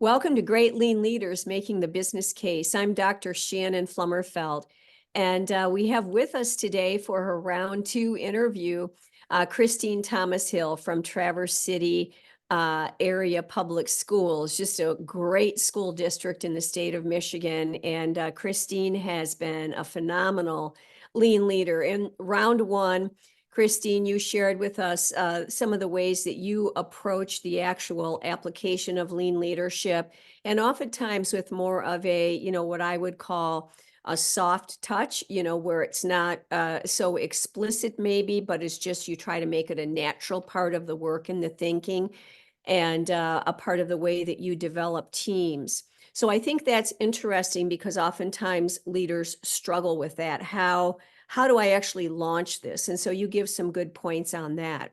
Welcome to Great Lean Leaders Making the Business Case. I'm Dr. Shannon Flummerfeld, and we have with us today for her round two interview, Christine Thomas Hill from Traverse City area public schools, just a great school district in the state of Michigan. And Christine has been a phenomenal lean leader. In round one, Christine, you shared with us some of the ways that you approach the actual application of lean leadership, and oftentimes with more of a, what I would call a soft touch, where it's not so explicit maybe, but it's just you try to make it a natural part of the work and the thinking, and a part of the way that you develop teams. So I think that's interesting because oftentimes leaders struggle with that. How do I actually launch this? And so you give some good points on that.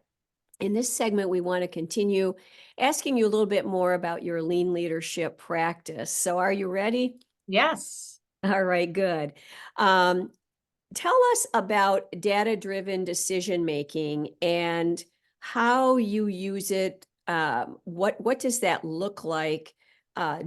In this segment, we want to continue asking you a little bit more about your lean leadership practice. So are you ready? Yes. All right, good. Tell us about data-driven decision-making and how you use it. What does that look like?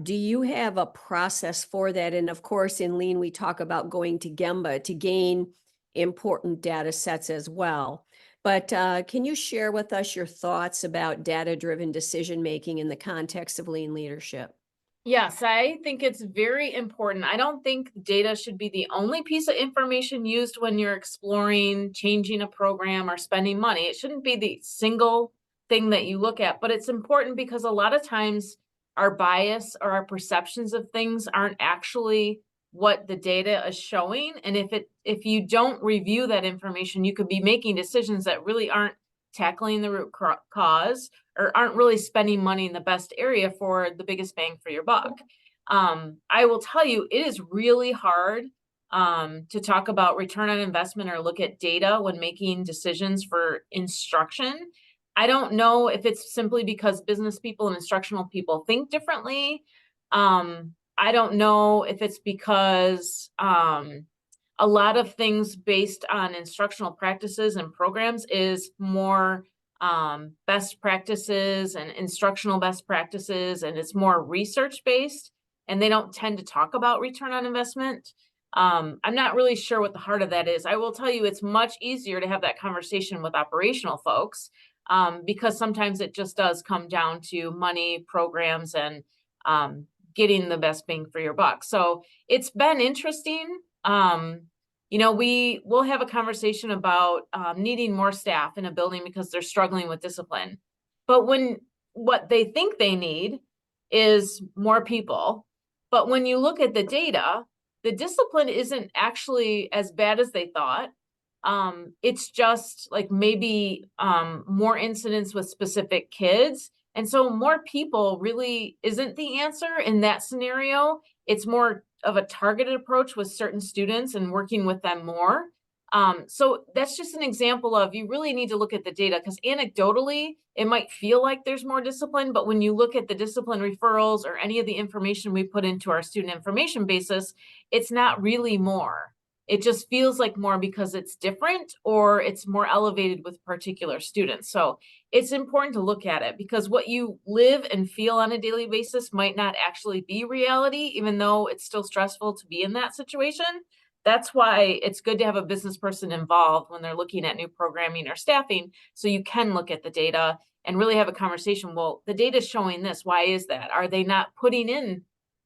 Do you have a process for that? And of course, in Lean, we talk about going to Gemba to gain important data sets as well. But can you share with us your thoughts about data-driven decision-making in the context of lean leadership? Yes, I think it's very important. I don't think data should be the only piece of information used when you're exploring changing a program or spending money. It shouldn't be the single thing that you look at, but it's important because a lot of times our bias or our perceptions of things aren't actually what the data is showing. And if you don't review that information, you could be making decisions that really aren't tackling the root cause or aren't really spending money in the best area for the biggest bang for your buck. I will tell you, it is really hard to talk about return on investment or look at data when making decisions for instruction. I don't know if it's simply because business people and instructional people think differently. I don't know if it's because a lot of things based on instructional practices and programs is more best practices and instructional best practices, and it's more research based, and they don't tend to talk about return on investment. I'm not really sure what the heart of that is. I will tell you, it's much easier to have that conversation with operational folks because sometimes it just does come down to money, programs, and getting the best bang for your buck. So it's been interesting. We will have a conversation about needing more staff in a building because they're struggling with discipline. But what they think they need is more people. But when you look at the data, the discipline isn't actually as bad as they thought. It's just like maybe more incidents with specific kids. And so more people really isn't the answer in that scenario. It's more of a targeted approach with certain students and working with them more. So that's just an example of you really need to look at the data because anecdotally, it might feel like there's more discipline, but when you look at the discipline referrals or any of the information we put into our student information basis, it's not really more. It just feels like more because it's different or it's more elevated with particular students. So it's important to look at it because what you live and feel on a daily basis might not actually be reality, even though it's still stressful to be in that situation. That's why it's good to have a business person involved when they're looking at new programming or staffing, so you can look at the data and really have a conversation. Well, the data is showing this. Why is that? Are they not putting in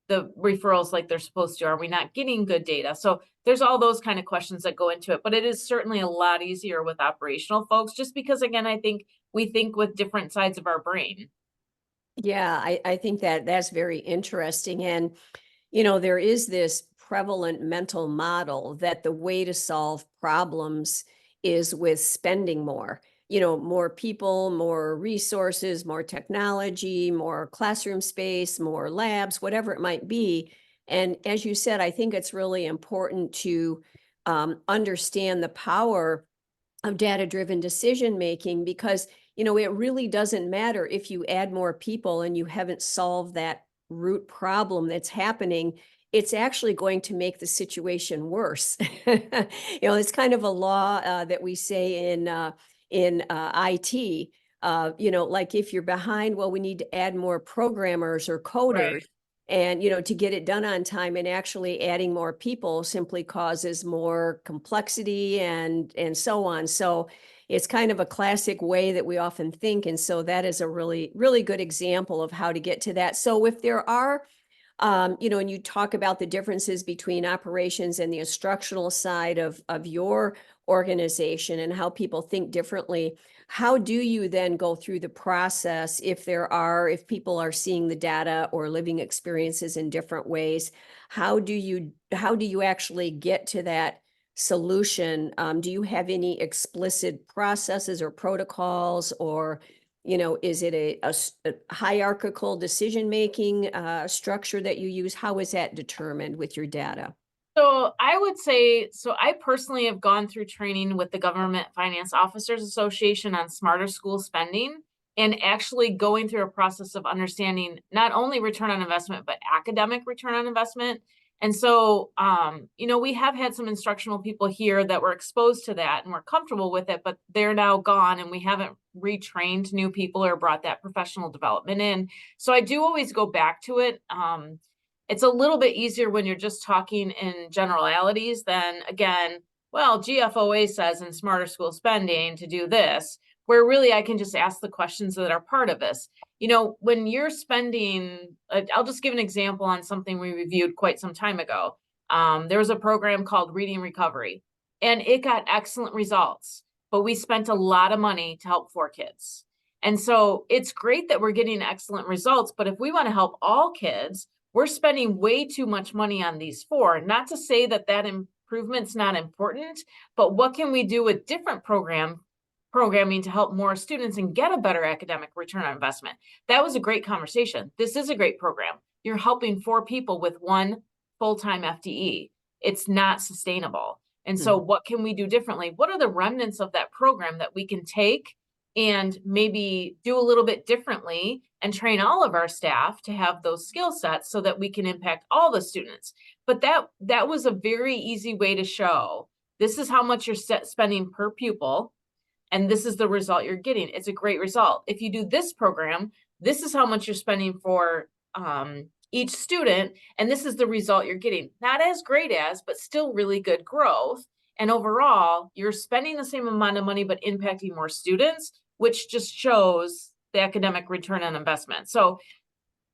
the referrals like they're supposed to? Are we not getting good data? So there's all those kind of questions that go into it, but it is certainly a lot easier with operational folks, just because, again, I think we think with different sides of our brain. Yeah, I think that that's very interesting. And, there is this prevalent mental model that the way to solve problems is with spending more, more people, more resources, more technology, more classroom space, more labs, whatever it might be. And as you said, I think it's really important to understand the power of data-driven decision making because it really doesn't matter if you add more people and you haven't solved that root problem that's happening. It's actually going to make the situation worse. It's kind of a law that we say in IT Like if you're behind, well, we need to add more programmers or coders. Right. And, to get it done on time, and actually adding more people simply causes more complexity and so on. So it's kind of a classic way that we often think. And so that is a really, really good example of how to get to that. So if there are, and you talk about the differences between operations and the instructional side of your organization and how people think differently, how do you then go through the process if people are seeing the data or living experiences in different ways? How do you actually get to that solution? Do you have any explicit processes or protocols, or is it a hierarchical decision-making structure that you use? How is that determined with your data? So I would say, so I personally have gone through training with the Government Finance Officers Association on smarter school spending, and actually going through a process of understanding not only return on investment, but academic return on investment. And so, we have had some instructional people here that were exposed to that and were comfortable with it, but they're now gone, and we haven't retrained new people or brought that professional development in. So I do always go back to it. It's a little bit easier when you're just talking in generalities than, again, well, GFOA says in smarter school spending to do this, where really I can just ask the questions that are part of this. When you're spending, I'll just give an example on something we reviewed quite some time ago. There was a program called Reading Recovery, and it got excellent results, but we spent a lot of money to help 4 kids. And so it's great that we're getting excellent results, but if we want to help all kids, we're spending way too much money on these 4. Not to say that improvement's not important, but what can we do with different programming to help more students and get a better academic return on investment? That was a great conversation. This is a great program. You're helping 4 people with 1 full-time FTE. It's not sustainable. And so what can we do differently? What are the remnants of that program that we can take and maybe do a little bit differently and train all of our staff to have those skill sets so that we can impact all the students? But that was a very easy way to show, this is how much you're spending per pupil, and this is the result you're getting. It's a great result. If you do this program, this is how much you're spending for each student, and this is the result you're getting. Not as great as, but still really good growth. And overall, you're spending the same amount of money, but impacting more students, which just shows the academic return on investment. So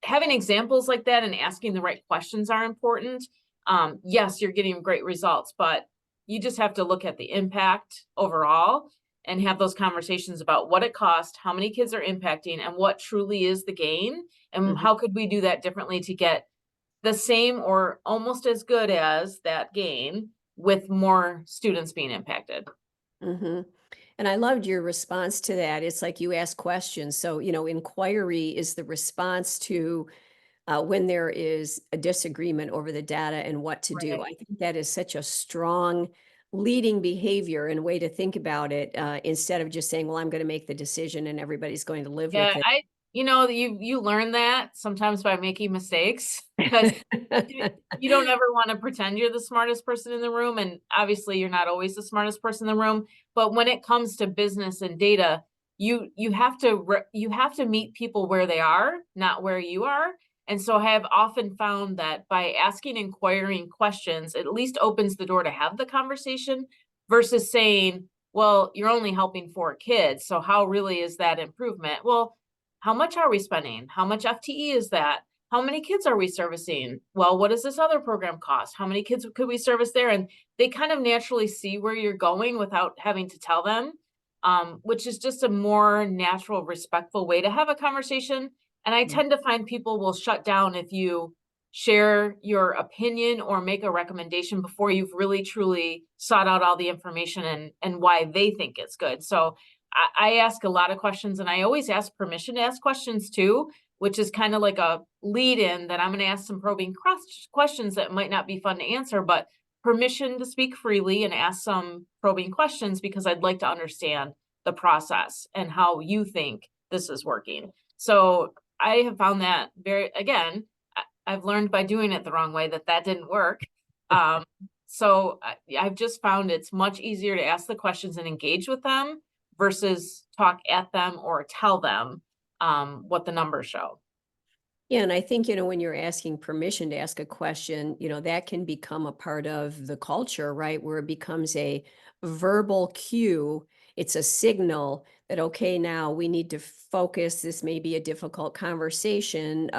having examples like that and asking the right questions are important. Yes, you're getting great results, but you just have to look at the impact overall and have those conversations about what it costs, how many kids are impacting, and what truly is the gain, and how could we do that differently to get the same or almost as good as that gain with more students being impacted. And I loved your response to that. It's like you ask questions. So, inquiry is the response to when there is a disagreement over the data and what to do. Right. I think that is such a strong leading behavior and way to think about it, instead of just saying, well, I'm going to make the decision and everybody's going to live Yeah, with it. you learn that sometimes by making mistakes, because you don't ever want to pretend you're the smartest person in the room, and obviously you're not always the smartest person in the room. But when it comes to business and data, you have to meet people where they are, not where you are. And so I have often found that by asking inquiring questions, it at least opens the door to have the conversation, versus saying, well, you're only helping 4 kids, so how really is that improvement? Well, how much are we spending? How much FTE is that? How many kids are we servicing? Well, what does this other program cost? How many kids could we service there? And they kind of naturally see where you're going without having to tell them, which is just a more natural, respectful way to have a conversation. And I tend to find people will shut down if you share your opinion or make a recommendation before you've really truly sought out all the information and why they think it's good. So I ask a lot of questions, and I always ask permission to ask questions too, which is kind of like a lead in that I'm going to ask some probing questions that might not be fun to answer, but permission to speak freely and ask some probing questions because I'd like to understand the process and how you think this is working. So I have found that I've learned by doing it the wrong way that didn't work. So I've just found it's much easier to ask the questions and engage with them versus talk at them or tell them what the numbers show. Yeah, and I think, when you're asking permission to ask a question, that can become a part of the culture, right? Where it becomes a verbal cue. It's a signal that, okay, now we need to focus. This may be a difficult conversation.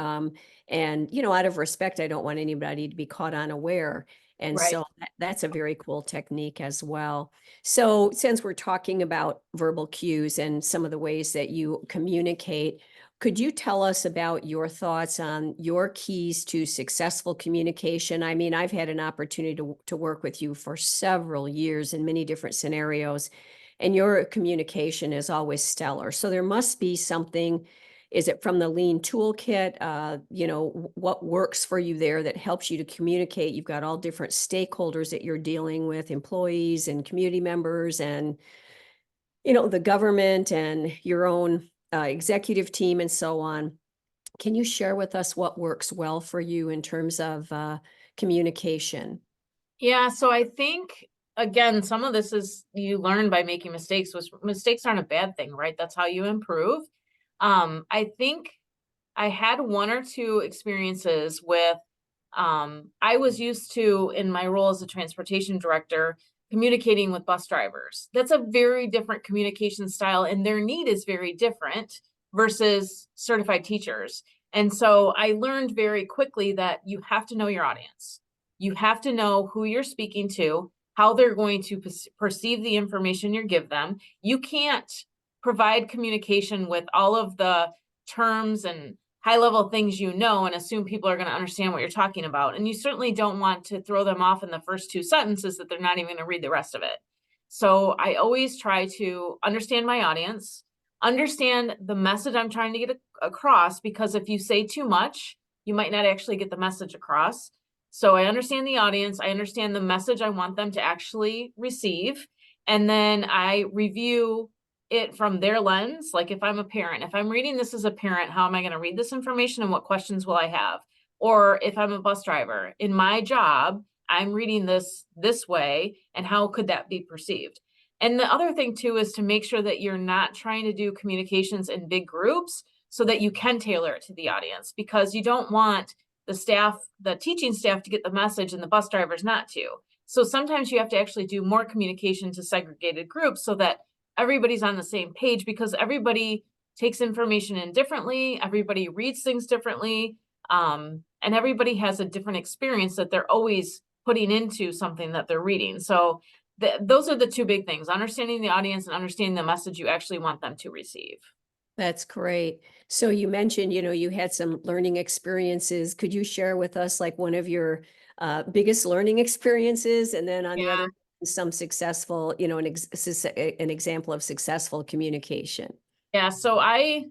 And, out of respect, I don't want anybody to be caught unaware. And Right. so that's a very cool technique as well. So since we're talking about verbal cues and some of the ways that you communicate, could you tell us about your thoughts on your keys to successful communication? I mean, I've had an opportunity to work with you for several years in many different scenarios, and your communication is always stellar. So there must be something. Is it from the Lean toolkit? What works for you there that helps you to communicate? You've got all different stakeholders that you're dealing with, employees and community members and the government and your own executive team and so on. Can you share with us what works well for you in terms of communication? Yeah, so I think again, some of this is you learn by making mistakes, which mistakes aren't a bad thing, right? That's how you improve. I think I had one or two experiences with I was used to, in my role as a transportation director, communicating with bus drivers. That's a very different communication style, and their need is very different versus certified teachers. And so I learned very quickly that you have to know your audience. You have to know who you're speaking to, how they're going to perceive the information you give them. You can't provide communication with all of the terms and high level things and assume people are going to understand what you're talking about. And you certainly don't want to throw them off in the first two sentences that they're not even going to read the rest of it. So I always try to understand my audience, understand the message I'm trying to get across, because if you say too much, you might not actually get the message across. So I understand the audience, I understand the message I want them to actually receive, and then I review it from their lens. Like if I'm a parent, if I'm reading this as a parent, how am I going to read this information and what questions will I have? Or if I'm a bus driver, in my job, I'm reading this way, and how could that be perceived? And the other thing too is to make sure that you're not trying to do communications in big groups so that you can tailor it to the audience, because you don't want the teaching staff to get the message and the bus drivers not to. So sometimes you have to actually do more communication to segregated groups so that everybody's on the same page, because everybody takes information in differently, everybody reads things differently, and everybody has a different experience that they're always putting into something that they're reading. So those are the two big things: understanding the audience and understanding the message you actually want them to receive. That's great. So you mentioned, you had some learning experiences. Could you share with us like one of your biggest learning experiences, and then on the Yeah. other, some successful, an example of successful communication? Yeah, so I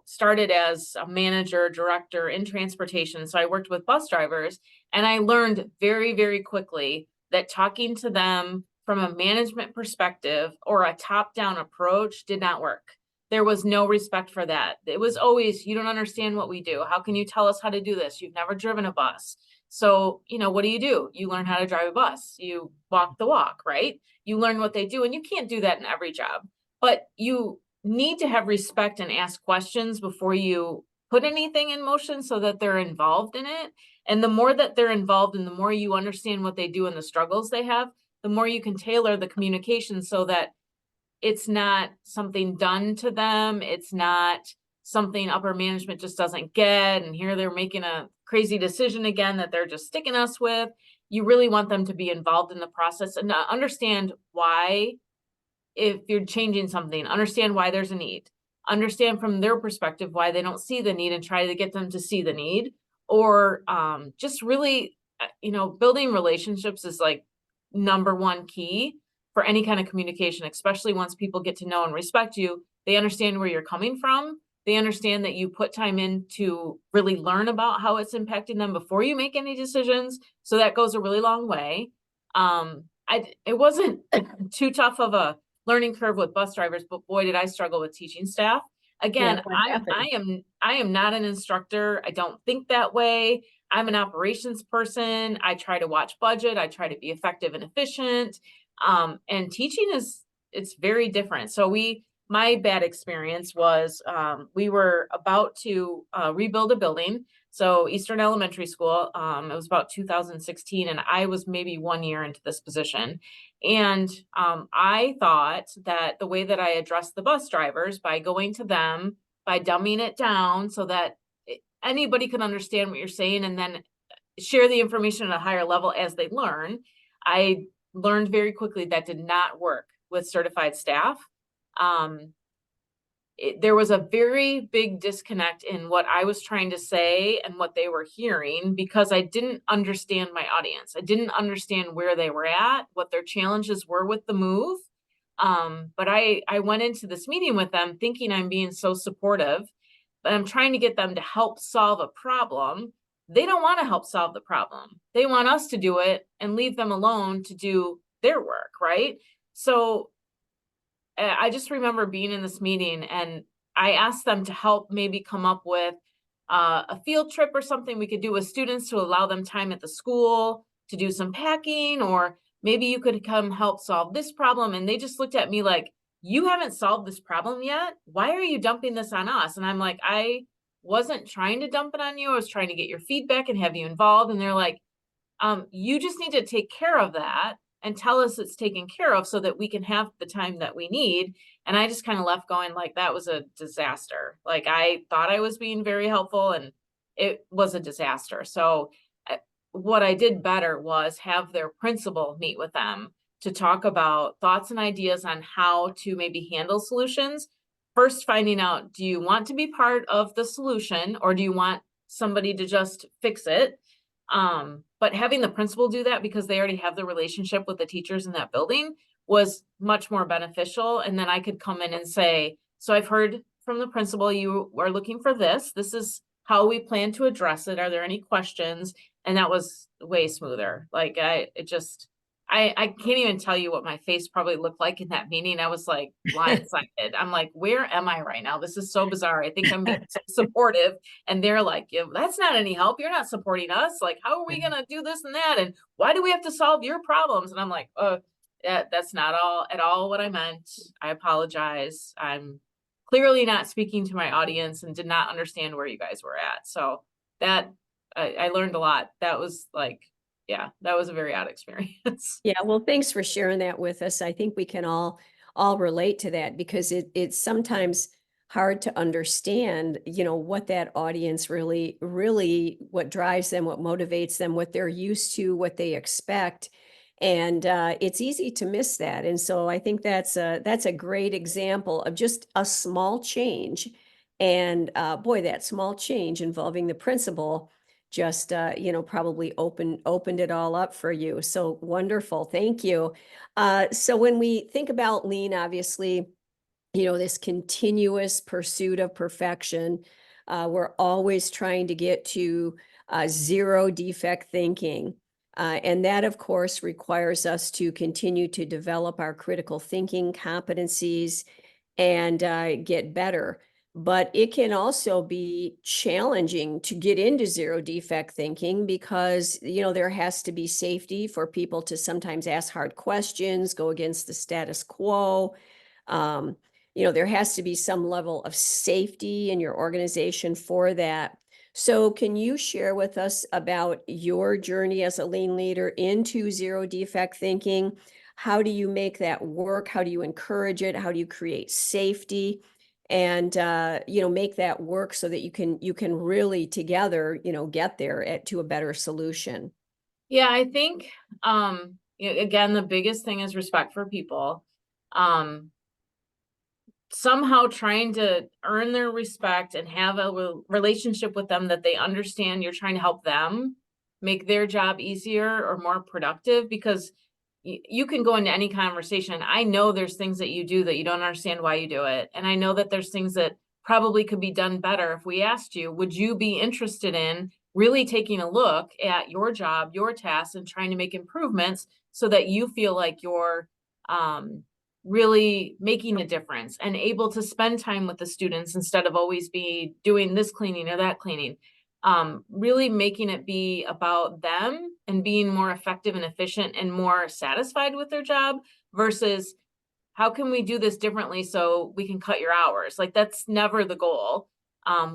started as a manager, director in transportation. So I worked with bus drivers, and I learned very, very quickly that talking to them from a management perspective or a top-down approach did not work. There was no respect for that. It was always, you don't understand what we do. How can you tell us how to do this? You've never driven a bus. So, what do? You learn how to drive a bus. You walk the walk, right? You learn what they do, and you can't do that in every job. But you need to have respect and ask questions before you put anything in motion so that they're involved in it. And the more that they're involved and the more you understand what they do and the struggles they have, the more you can tailor the communication so that it's not something done to them. It's not something upper management just doesn't get. And here they're making a crazy decision again that they're just sticking us with. You really want them to be involved in the process and understand why. If you're changing something, understand why there's a need, understand from their perspective why they don't see the need and try to get them to see the need. Or just really, building relationships is like number one key for any kind of communication, especially once people get to know and respect you. They understand where you're coming from. They understand that you put time in to really learn about how it's impacting them before you make any decisions. So that goes a really long way. It wasn't too tough of a learning curve with bus drivers, but boy, did I struggle with teaching staff. Yeah, Again, what happened? I am not an instructor. I don't think that way. I'm an operations person. I try to watch budget. I try to be effective and efficient. And teaching is it's very different. So my bad experience was, we were about to rebuild a building. So Eastern Elementary School, it was about 2016, and I was maybe 1 year into this position. And I thought that the way that I addressed the bus drivers by going to them, by dumbing it down so that anybody could understand what you're saying, and then share the information at a higher level as they learn. I learned very quickly that did not work with certified staff. Um, there was a very big disconnect in what I was trying to say and what they were hearing, because I didn't understand my audience. I didn't understand where they were at, what their challenges were with the move. But I went into this meeting with them thinking I'm being so supportive, but I'm trying to get them to help solve a problem. They don't want to help solve the problem. They want us to do it and leave them alone to do their work, right? So I just remember being in this meeting, and I asked them to help maybe come up with a field trip or something we could do with students to allow them time at the school to do some packing, or maybe you could come help solve this problem. And they just looked at me like, you haven't solved this problem yet. Why are you dumping this on us? And I'm like, I wasn't trying to dump it on you. I was trying to get your feedback and have you involved. And they're like, you just need to take care of that and tell us it's taken care of so that we can have the time that we need. And I just kind of left going like, that was a disaster. Like, I thought I was being very helpful, and it was a disaster. So what I did better was have their principal meet with them to talk about thoughts and ideas on how to maybe handle solutions. First, finding out, do you want to be part of the solution, or do you want somebody to just fix it? But having the principal do that, because they already have the relationship with the teachers in that building, was much more beneficial. And then I could come in and say, so I've heard from the principal, you are looking for this. This is how we plan to address it. Are there any questions? And that was way smoother. Like, I can't even tell you what my face probably looked like in that meeting. I was like blindsided. I'm like, where am I right now? This is so bizarre. I think I'm being so supportive. And they're like, yeah, that's not any help. You're not supporting us. Like, how are we going to do this and that? And why do we have to solve your problems? And I'm like, that's not at all what I meant. I apologize. I'm clearly not speaking to my audience and did not understand where you guys were at. So that I learned a lot. That was like, yeah, that was a very odd experience. Yeah, well, thanks for sharing that with us. I think we can all relate to that, because it's sometimes hard to understand, what that audience really what drives them, what motivates them, what they're used to, what they expect. And it's easy to miss that. And so I think that's a great example of just a small change. And boy, that small change involving the principal just probably opened it all up for you. So wonderful. Thank you. So when we think about lean, obviously, this continuous pursuit of perfection, we're always trying to get to zero defect thinking. And that, of course, requires us to continue to develop our critical thinking competencies and get better. But it can also be challenging to get into zero defect thinking, because, there has to be safety for people to sometimes ask hard questions, go against the status quo. Um, there has to be some level of safety in your organization for that. So can you share with us about your journey as a lean leader into zero defect thinking? How do you make that work? How do you encourage it? How do you create safety? And make that work so that you can really together get there to a better solution. Yeah, I think again, the biggest thing is respect for people. Somehow trying to earn their respect and have a relationship with them that they understand you're trying to help them make their job easier or more productive, because you can go into any conversation. I know there's things that you do that you don't understand why you do it. And I know that there's things that probably could be done better. If we asked you, would you be interested in really taking a look at your job, your tasks, and trying to make improvements so that you feel like you're really making a difference and able to spend time with the students instead of always be doing this cleaning or that cleaning? Really making it be about them and being more effective and efficient and more satisfied with their job, versus how can we do this differently so we can cut your hours? Like, that's never the goal.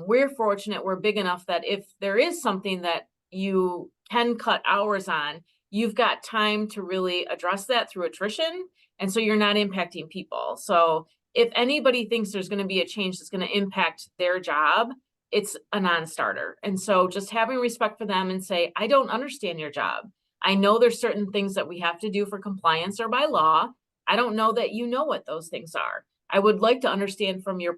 We're fortunate, we're big enough that if there is something that you can cut hours on, you've got time to really address that through attrition. And so you're not impacting people. So if anybody thinks there's going to be a change that's going to impact their job, it's a non-starter. And so just having respect for them and say, I don't understand your job. I know there's certain things that we have to do for compliance or by law. I don't know that you know what those things are. I would like to understand from your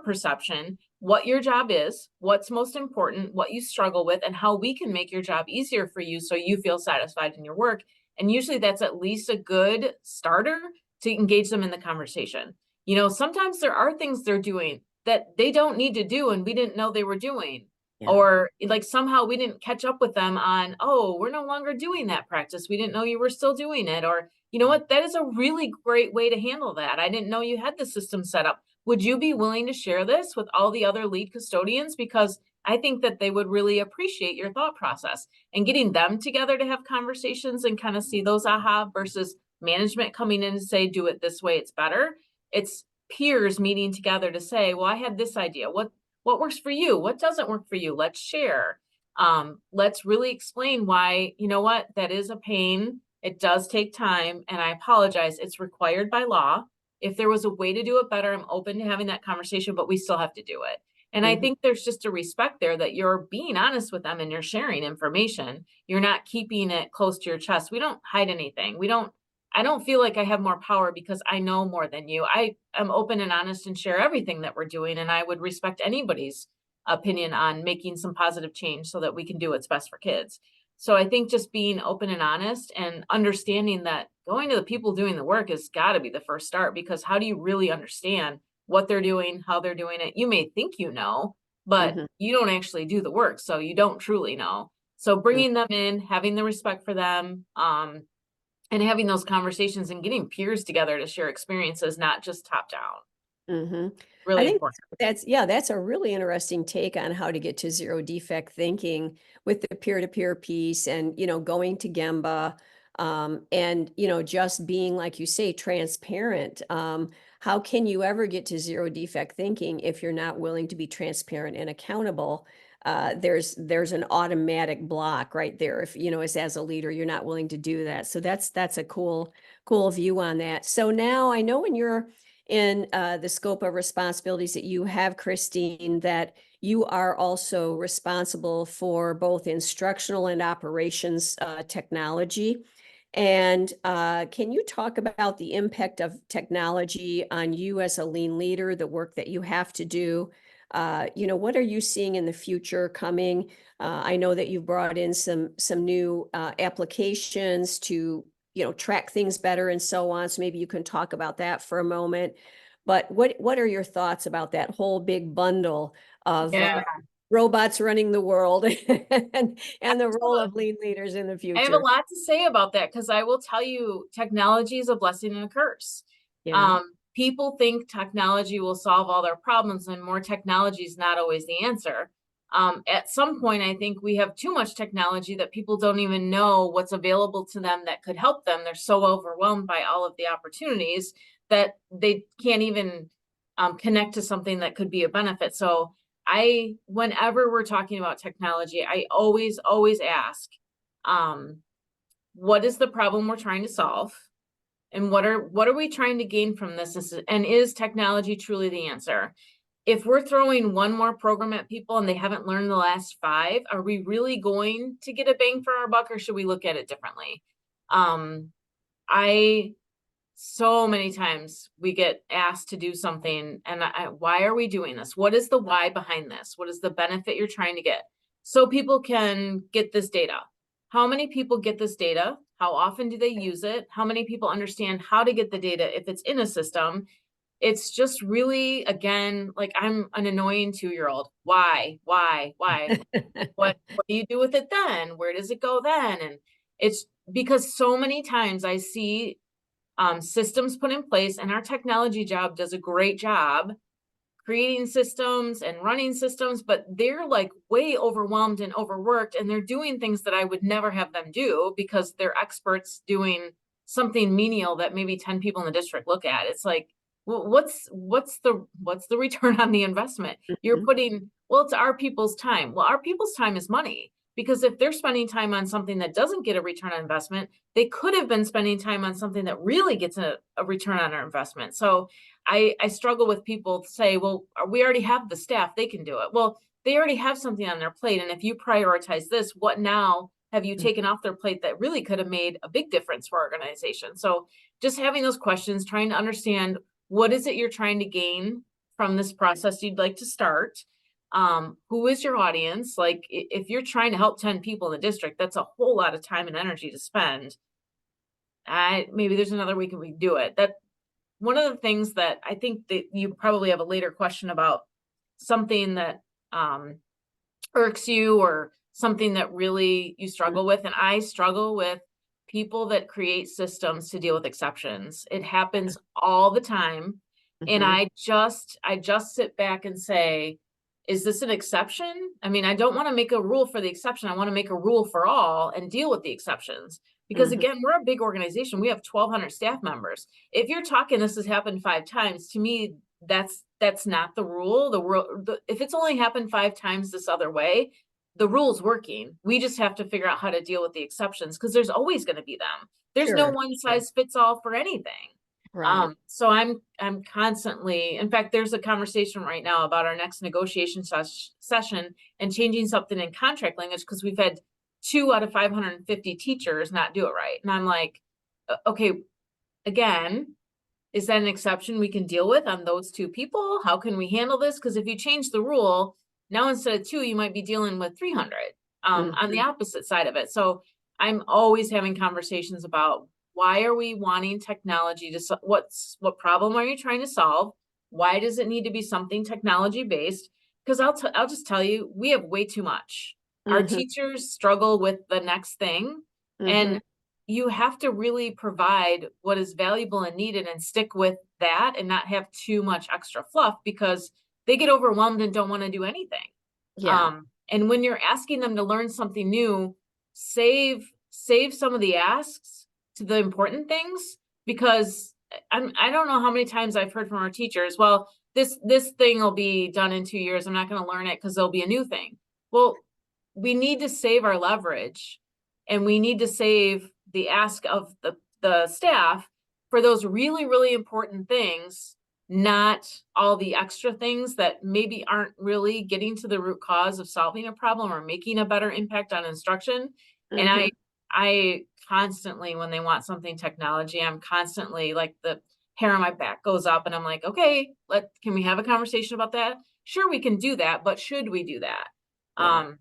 perception what your job is, what's most important, what you struggle with, and how we can make your job easier for you so you feel satisfied in your work. And usually that's at least a good starter to engage them in the conversation. You know, sometimes there are things they're doing that they don't need to do and we didn't know they were doing. Yeah. Or like somehow we didn't catch up with them on, oh, we're no longer doing that practice. We didn't know you were still doing it. Or, you know what, that is a really great way to handle that. I didn't know you had the system set up. Would you be willing to share this with all the other lead custodians? Because I think that they would really appreciate your thought process, and getting them together to have conversations and kind of see those aha versus management coming in and say, do it this way, it's better. It's peers meeting together to say, well, I had this idea. What works for you? What doesn't work for you? Let's share. Let's really explain why, you know what, that is a pain. It does take time. And I apologize. It's required by law. If there was a way to do it better, I'm open to having that conversation, but we still have to do it. And I think there's just a respect there that you're being honest with them and you're sharing information. You're not keeping it close to your chest. We don't hide anything. I don't feel like I have more power because I know more than you. I am open and honest and share everything that we're doing. And I would respect anybody's opinion on making some positive change so that we can do what's best for kids. So I think just being open and honest and understanding that going to the people doing the work has got to be the first start, because how do you really understand what they're doing, how they're doing it? You may think you know, but you don't actually do the work. So you don't truly know. So bringing them in, having the respect for them, and having those conversations and getting peers together to share experiences, not just top down. I Really think important. that's a really interesting take on how to get to zero defect thinking with the peer-to-peer piece, and, you know, going to Gemba, and, you know, just being, like you say, transparent. How can you ever get to zero defect thinking if you're not willing to be transparent and accountable? There's an automatic block right there. If, you know, as a leader, you're not willing to do that. So that's a cool view on that. So now I know when you're in the scope of responsibilities that you have, Christine, that you are also responsible for both instructional and operations technology. And can you talk about the impact of technology on you as a lean leader, the work that you have to do? You know, what are you seeing in the future coming? I know that you've brought in some new applications to, you know, track things better and so on. So maybe you can talk about that for a moment. But what are your thoughts about that whole big bundle of robots running the world and the role of lean leaders in the I have a future? lot to say about that, because I will tell you, technology is a blessing and a curse. Yeah. People think technology will solve all their problems, and more technology is not always the answer. At some point, I think we have too much technology that people don't even know what's available to them that could help them. They're so overwhelmed by all of the opportunities that they can't even connect to something that could be a benefit. So whenever we're talking about technology, I always ask, what is the problem we're trying to solve? And what are we trying to gain from this? And is technology truly the answer? If we're throwing one more program at people and they haven't learned the last 5, are we really going to get a bang for our buck, or should we look at it differently? So many times we get asked to do something, and why are we doing this? What is the why behind this? What is the benefit you're trying to get? So people can get this data. How many people get this data? How often do they use it? How many people understand how to get the data if it's in a system? It's just really, again, like, I'm an annoying 2-year-old. Why? What do you do with it then? Where does it go then? And it's because so many times I see systems put in place, and our technology job does a great job creating systems and running systems, but they're like way overwhelmed and overworked, and they're doing things that I would never have them do because they're experts doing something menial that maybe 10 people in the district look at. It's like, what's the return on the investment? You're Mhm. putting, well, it's our people's time. Well, our people's time is money, because if they're spending time on something that doesn't get a return on investment, they could have been spending time on something that really gets a return on our investment. So I struggle with people to say, well, we already have the staff, they can do it. Well, they already have something on their plate. And if you prioritize this, what now have you taken off their plate that really could have made a big difference for our organization? So just having those questions, trying to understand what is it you're trying to gain from this process you'd like to start? Who is your audience? Like if you're trying to help 10 people in the district, that's a whole lot of time and energy to spend. Maybe there's another way we can do it. That one of the things that I think that you probably have a later question about, something that irks you or something that really you struggle with. And I struggle with people that create systems to deal with exceptions. It happens all the time. And Mhm. I just sit back and say, is this an exception? I mean, I don't want to make a rule for the exception. I want to make a rule for all and deal with the exceptions. Because Mhm. again, we're a big organization. We have 1,200 staff members. If you're talking, this has happened 5 times, to me, that's not the rule. If it's only happened 5 times this other way, the rule's working. We just have to figure out how to deal with the exceptions, because there's always going to be them. There's no Sure. one Sure. size fits all for anything. Right. So I'm constantly, in fact, there's a conversation right now about our next negotiation session and changing something in contract language, because we've had 2 out of 550 teachers not do it right. And I'm like, okay, again, is that an exception we can deal with on those 2 people? How can we handle this? Because if you change the rule, now instead of 2, you might be dealing with 300 on the Mhm. opposite side of it. So I'm always having conversations about, why are we wanting technology to, what problem are you trying to solve? Why does it need to be something technology based? Because I'll just tell you, we have way too much. Our Mhm. teachers struggle with the next thing, Mhm. and you have to really provide what is valuable and needed and stick with that and not have too much extra fluff, because they get overwhelmed and don't want to do anything. Yeah. And when you're asking them to learn something new, save some of the asks to the important things, because I don't know how many times I've heard from our teachers, well, this thing will be done in 2 years. I'm not going to learn it because there'll be a new thing. Well, we need to save our leverage, and we need to save the ask of the staff for those really, really important things, not all the extra things that maybe aren't really getting to the root cause of solving a problem or making a better impact on instruction. And Mhm. I constantly, when they want something technology, I'm constantly like, the hair on my back goes up, and I'm like, okay, can we have a conversation about that? Sure, we can do that, but should we do that? Yeah.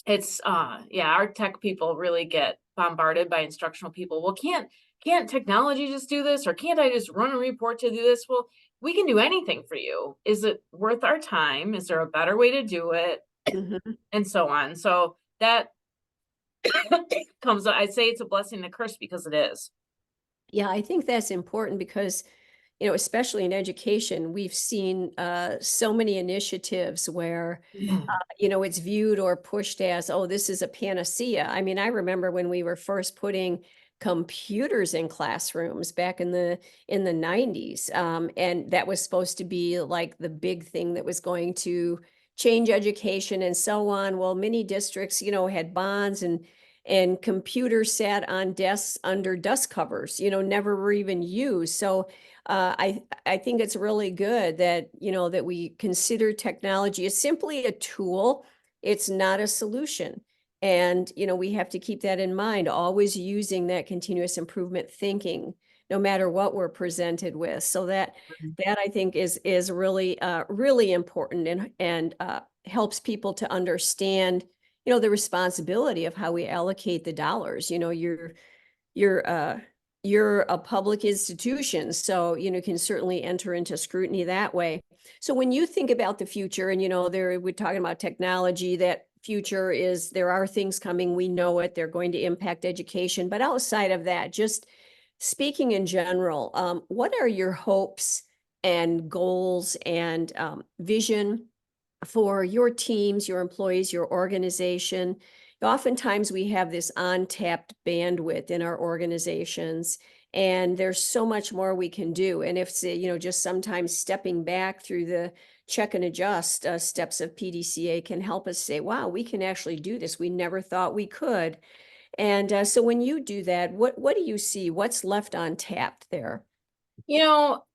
It's yeah, our tech people really get bombarded by instructional people. Well, can't technology just do this, or can't I just run a report to do this? Well, we can do anything for you. Is it worth our time? Is there a better way to do it? Mhm. And so on. So that I'd say it's a blessing and a curse, because it is. Yeah, I think that's important because, especially in education, we've seen so many initiatives where, it's viewed or pushed as, oh, this is a panacea. I mean, I remember when we were first putting computers in classrooms back in the 90s, and that was supposed to be like the big thing that was going to change education and so on. Well, many districts, had bonds and computers sat on desks under dust covers, never were even used. So I think it's really good that, that we consider technology as simply a tool. It's not a solution. And, we have to keep that in mind, always using that continuous improvement thinking, no matter what we're presented with. So that I think is really, really important, and helps people to understand, the responsibility of how we allocate the dollars. You're you're a public institution, so can certainly enter into scrutiny that way. So when you think about the future, and we're talking about technology, that future is, there are things coming, we know it, they're going to impact education, but outside of that, just speaking in general, what are your hopes and goals and vision for your teams, your employees, your organization, oftentimes we have this untapped bandwidth in our organizations, and there's so much more we can do. And if, say, just sometimes stepping back through the check and adjust steps of PDCA can help us say, wow, we can actually do this. We never thought we could. And so when you do that, what do you see? What's left untapped there?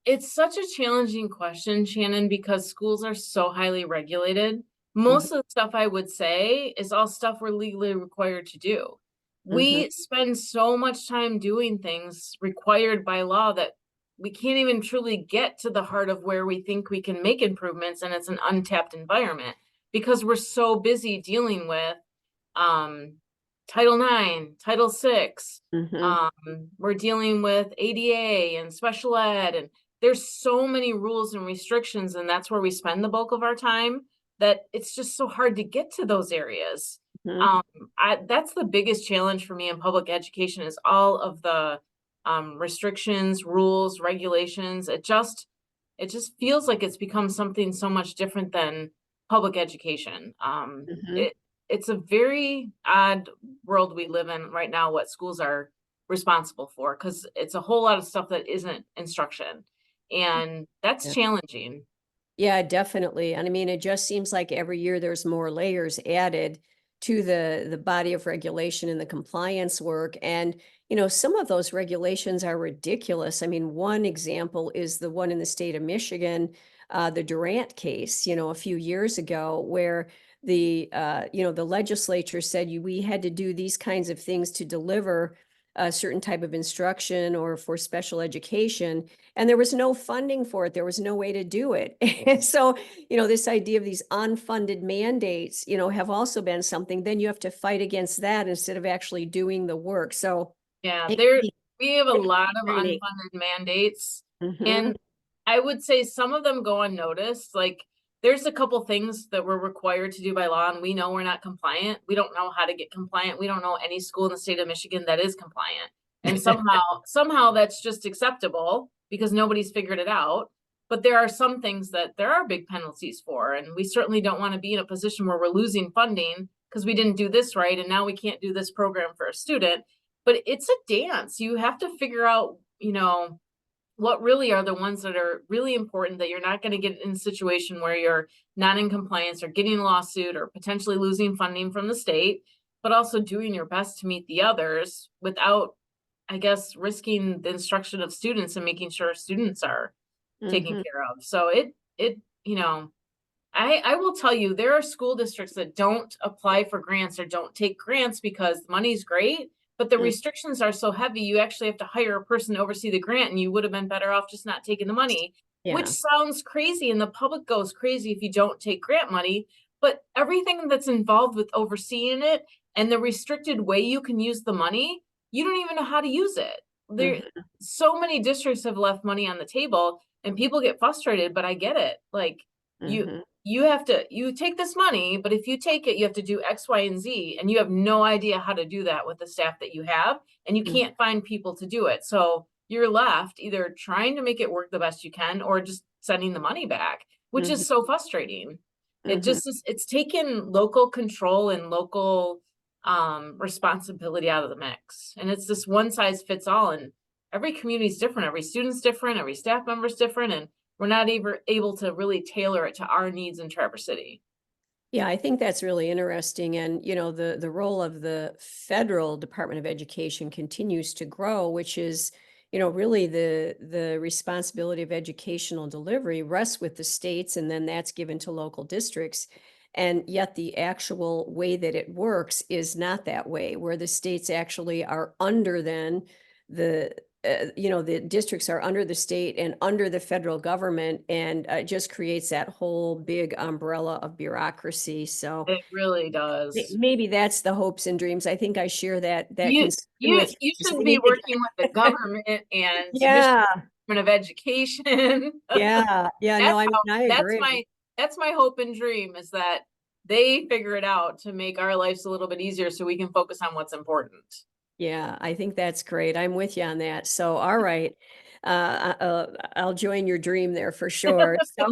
It's such a challenging question, Shannon, because schools are so highly regulated. Mhm, Most of the stuff I would say is all stuff we're legally required to do. mhm, We spend so much time doing things required by law that we can't even truly get to the heart of where we think we can make improvements, and it's an untapped environment because we're so busy dealing with um, Title IX, Title VI. mhm. We're dealing with ADA and special ed, and there's so many rules and restrictions, and that's where we spend the bulk of our time, that it's just so hard to get to those areas. Mhm. Um, that's the biggest challenge for me in public education is all of the restrictions, rules, regulations. It just feels like it's become something so much different than public education. Mhm. It's a very odd world we live in right now, what schools are responsible for, because it's a whole lot of stuff that isn't instruction. And that's Yeah. challenging. Yeah, definitely. And I mean, it just seems like every year there's more layers added to the body of regulation and the compliance work. And, some of those regulations are ridiculous. I mean, one example is the one in the state of Michigan, the Durant case, a few years ago, where the legislature said we had to do these kinds of things to deliver a certain type of instruction or for special education, and there was no funding for it. There was no way to do it. And so, this idea of these unfunded mandates, have also been something. Then you have to fight against that instead of actually doing the work. So Yeah, it can be we have a pretty lot of frustrating. unfunded mandates, Mhm, and I would say some of them go unnoticed. Like, there's a couple things that we're required to do by law, and we know we're not compliant. We don't know how to get compliant. We don't know any school in the state of Michigan that is compliant. And somehow that's just acceptable because nobody's figured it out. But there are some things that there are big penalties for, and we certainly don't want to be in a position where we're losing funding because we didn't do this right, and now we can't do this program for a student. But it's a dance. You have to figure out, what really are the ones that are really important, that you're not going to get in a situation where you're not in compliance or getting a lawsuit or potentially losing funding from the state, but also doing your best to meet the others without, I guess, risking the instruction of students and making sure students are taken mhm, care of. So it, I will tell you, there are school districts that don't apply for grants or don't take grants because money's great, but the mm, restrictions are so heavy, you actually have to hire a person to oversee the grant, and you would have been better off just not taking the money, which yeah. sounds crazy, and the public goes crazy if you don't take grant money. But everything that's involved with overseeing it and the restricted way you can use the money, you don't even know how to use it. There, Mhm, so many districts have left money on the table, and people get frustrated, but I get it. Like, you mhm, you take this money, but if you take it, you have to do X, Y, and Z, and you have no idea how to do that with the staff that you have, and you mm, can't find people to do it. So you're left either trying to make it work the best you can or just sending the money back, which mhm, is so frustrating. It mhm. just is, it's taken local control and local responsibility out of the mix. And it's this one size fits all, and every community is different, every student's different, every staff member's different, and we're not even able to really tailor it to our needs in Traverse City. Yeah, I think that's really interesting. And, the role of the federal Department of Education continues to grow, which is, really the responsibility of educational delivery rests with the states, and then that's given to local districts. And yet the actual way that it works is not that way, where the states actually are under then the the districts are under the state and under the federal government, and it just creates that whole big umbrella of bureaucracy. So It really does. maybe that's the hopes and dreams. I think I share that You concern you with you you. So should I be think the working with the government and Michigan yeah, Department of Education. yeah, yeah. No, That's I mean, how I that's agree. my hope and dream, is that they figure it out to make our lives a little bit easier so we can focus on what's important. Yeah, I think that's great. I'm with you on that. So, all right. I'll join your dream there for sure. So,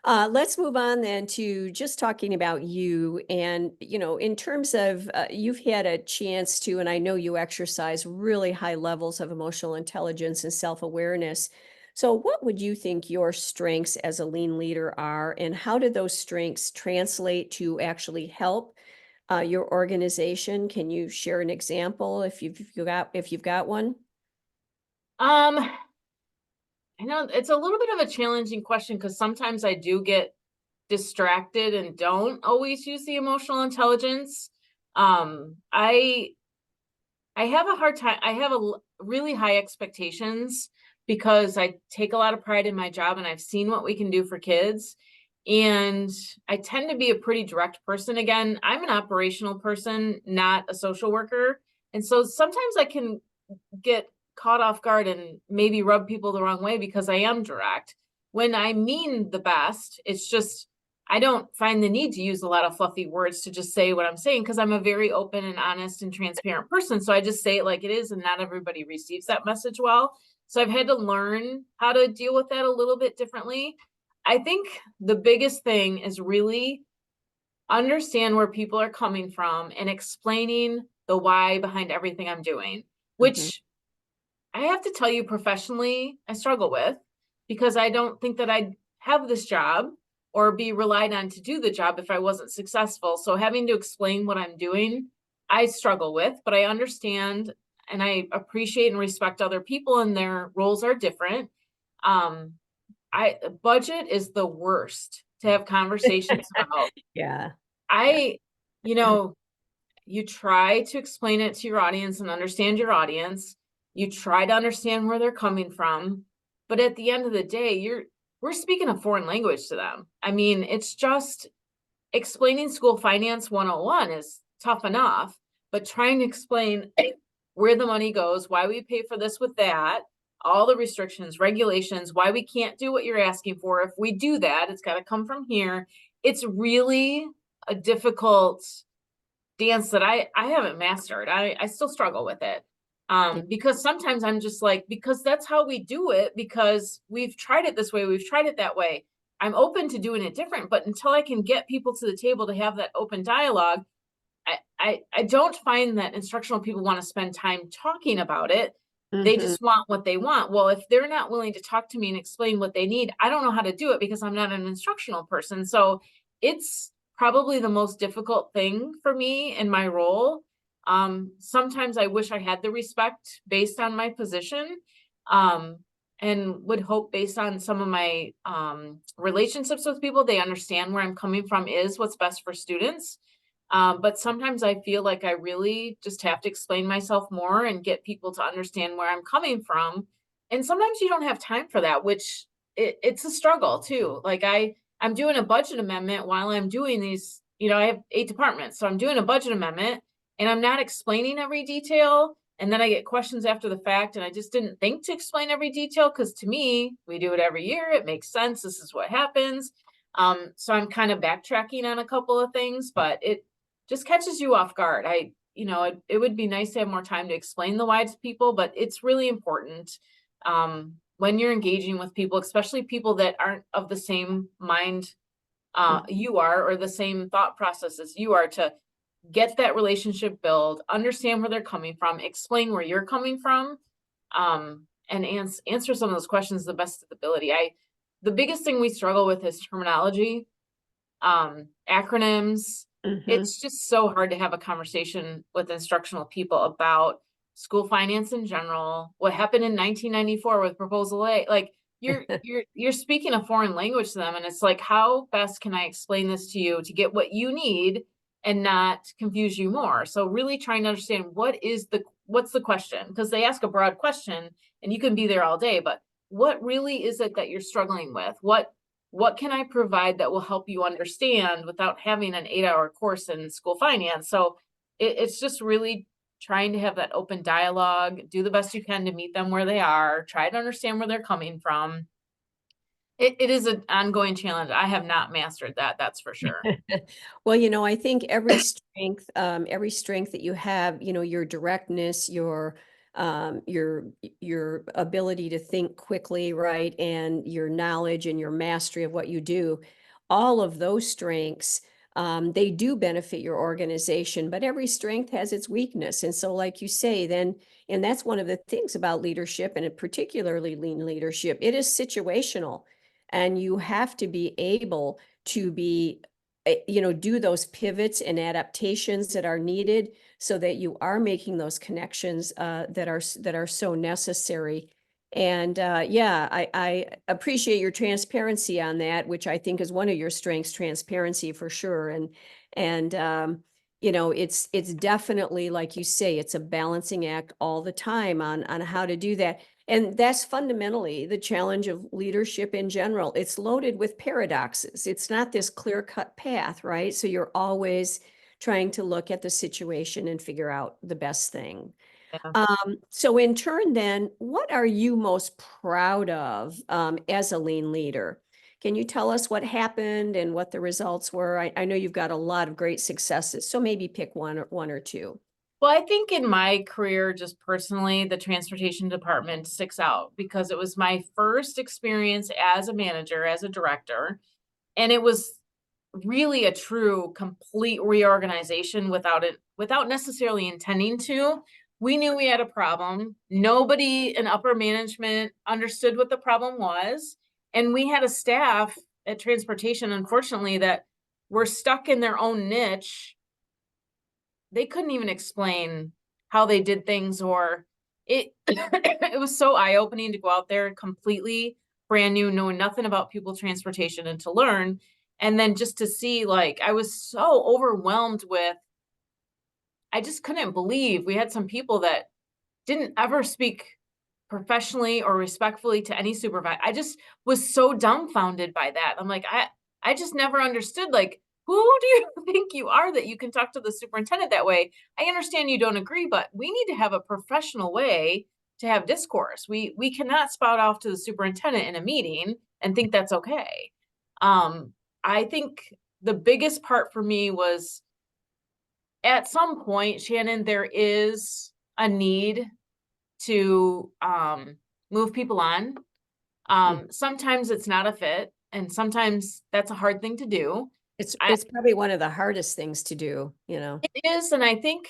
Let's move on then to just talking about you. And, in terms of you've had a chance to, and I know you exercise really high levels of emotional intelligence and self-awareness. So, what would you think your strengths as a lean leader are, and how do those strengths translate to actually help your organization? Can you share an example if you've got one? Um, I know it's a little bit of a challenging question because sometimes I do get distracted and don't always use the emotional intelligence. I have a hard time. I have really high expectations because I take a lot of pride in my job and I've seen what we can do for kids. And I tend to be a pretty direct person. Again, I'm an operational person, not a social worker. And so sometimes I can get caught off guard and maybe rub people the wrong way because I am direct. When I mean the best, it's just I don't find the need to use a lot of fluffy words to just say what I'm saying because I'm a very open and honest and transparent person. So I just say it like it is, and not everybody receives that message well. So I've had to learn how to deal with that a little bit differently. I think the biggest thing is really understand where people are coming from and explaining the why behind everything I'm doing, Mhm. which I have to tell you professionally, I struggle with because I don't think that I'd have this job or be relied on to do the job if I wasn't successful. So having to explain what I'm doing, I struggle with, but I understand and I appreciate and respect other people and their roles are different. Um, I budget is the worst to have conversations about. Yeah. Yeah. I, you know, you try to explain it to your audience and understand your audience. You try to understand where they're coming from. But at the end of the day, we're speaking a foreign language to them. I mean, it's just explaining school finance 101 is tough enough, but trying to explain where the money goes, why we pay for this with that, all the restrictions, regulations, why we can't do what you're asking for. If we do that, it's got to come from here. It's really a difficult dance that I haven't mastered. I still struggle with it. Because sometimes I'm just like, because that's how we do it, because we've tried it this way, we've tried it that way. I'm open to doing it different, but until I can get people to the table to have that open dialogue, I don't find that instructional people want to spend time talking about it. They Mhm. just want what they want. Well, if they're not willing to talk to me and explain what they need, I don't know how to do it because I'm not an instructional person. So it's probably the most difficult thing for me in my role. Sometimes I wish I had the respect based on my position. Um, and would hope based on some of my relationships with people, they understand where I'm coming from is what's best for students. But sometimes I feel like I really just have to explain myself more and get people to understand where I'm coming from. And sometimes you don't have time for that, which it's a struggle too. Like I'm doing a budget amendment while I'm doing these, I have 8 departments. So I'm doing a budget amendment and I'm not explaining every detail. And then I get questions after the fact, and I just didn't think to explain every detail because to me, we do it every year. It makes sense. This is what happens. So I'm kind of backtracking on a couple of things, but it just catches you off guard. It would be nice to have more time to explain the why to people, but it's really important when you're engaging with people, especially people that aren't of the same mind you are or the same thought process as you are, to get that relationship build, understand where they're coming from, explain where you're coming from, and answer some of those questions the best of the ability. The biggest thing we struggle with is terminology, acronyms. Mhm. It's just so hard to have a conversation with instructional people about school finance in general, what happened in 1994 with Proposal A. Like you're speaking a foreign language to them, and it's like, how best can I explain this to you to get what you need and not confuse you more? So really trying to understand what's the question, because they ask a broad question and you can be there all day, but what really is it that you're struggling with? What can I provide that will help you understand without having an 8-hour course in school finance? So it's just really trying to have that open dialogue, do the best you can to meet them where they are, try to understand where they're coming from. It is an ongoing challenge. I have not mastered that, that's for sure. Well, I think every strength that you have, your directness, your your ability to think quickly, right? And your knowledge and your mastery of what you do, all of those strengths, they do benefit your organization, but every strength has its weakness. And so, like you say, then, and that's one of the things about leadership, and particularly lean leadership, it is situational. And you have to be able to be, do those pivots and adaptations that are needed so that you are making those connections that are so necessary. And yeah, I appreciate your transparency on that, which I think is one of your strengths, transparency for sure. And it's definitely, like you say, it's a balancing act all the time on how to do that. And that's fundamentally the challenge of leadership in general. It's loaded with paradoxes. It's not this clear-cut path, right? So you're always trying to look at the situation and figure out the best thing. Yeah. So in turn, then, what are you most proud of as a lean leader? Can you tell us what happened and what the results were? I know you've got a lot of great successes, so maybe pick one or two. Well, I think in my career, just personally, the transportation department sticks out because it was my first experience as a manager, as a director, and it was really a true complete reorganization without necessarily intending to. We knew we had a problem. Nobody in upper management understood what the problem was. And we had a staff at transportation, unfortunately, that were stuck in their own niche. They couldn't even explain how they did things, or it it was so eye-opening to go out there completely brand new, knowing nothing about people transportation, and to learn. And then just to see, like, I was so overwhelmed with, I just couldn't believe we had some people that didn't ever speak professionally or respectfully to any supervisor. I just was so dumbfounded by that. I'm like, I just never understood, like, who do you think you are that you can talk to the superintendent that way? I understand you don't agree, but we need to have a professional way to have discourse. We cannot spout off to the superintendent in a meeting and think that's okay. Um, I think the biggest part for me was, at some point, Shannon, there is a need to move people on. Sometimes it's not a fit, and sometimes that's a hard thing to do. It's probably one of the hardest things to do, It is, and I think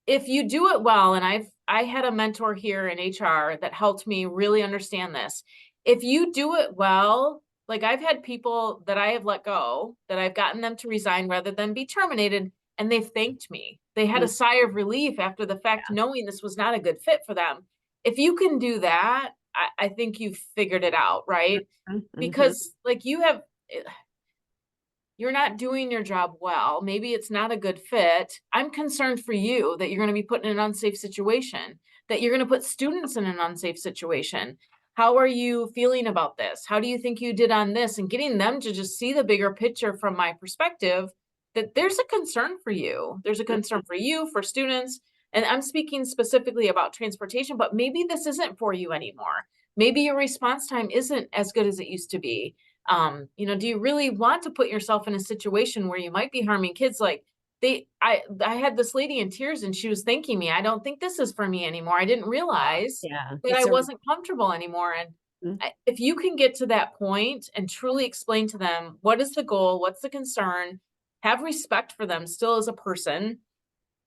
if you do it well, and I had a mentor here in HR that helped me really understand this. If you do it well, like, I've had people that I have let go, that I've gotten them to resign rather than be terminated, and they've thanked me. They had a sigh of relief after the fact, knowing this was not a good fit for them. If you can do that, I think you've figured it out, right? Mm-hmm. Because, like, you're not doing your job well. Maybe it's not a good fit. I'm concerned for you that you're going to be put in an unsafe situation, that you're going to put students in an unsafe situation. How are you feeling about this? How do you think you did on this? And getting them to just see the bigger picture from my perspective, that there's a concern for you. There's a concern for you, for students. And I'm speaking specifically about transportation, but maybe this isn't for you anymore. Maybe your response time isn't as good as it used to be. Do you really want to put yourself in a situation where you might be harming kids? Like, I had this lady in tears, and she was thanking me. I don't think this is for me anymore. I didn't realize Yeah, that I wasn't comfortable anymore. And Mm. if you can get to that point and truly explain to them, what is the goal? What's the concern? Have respect for them still as a person.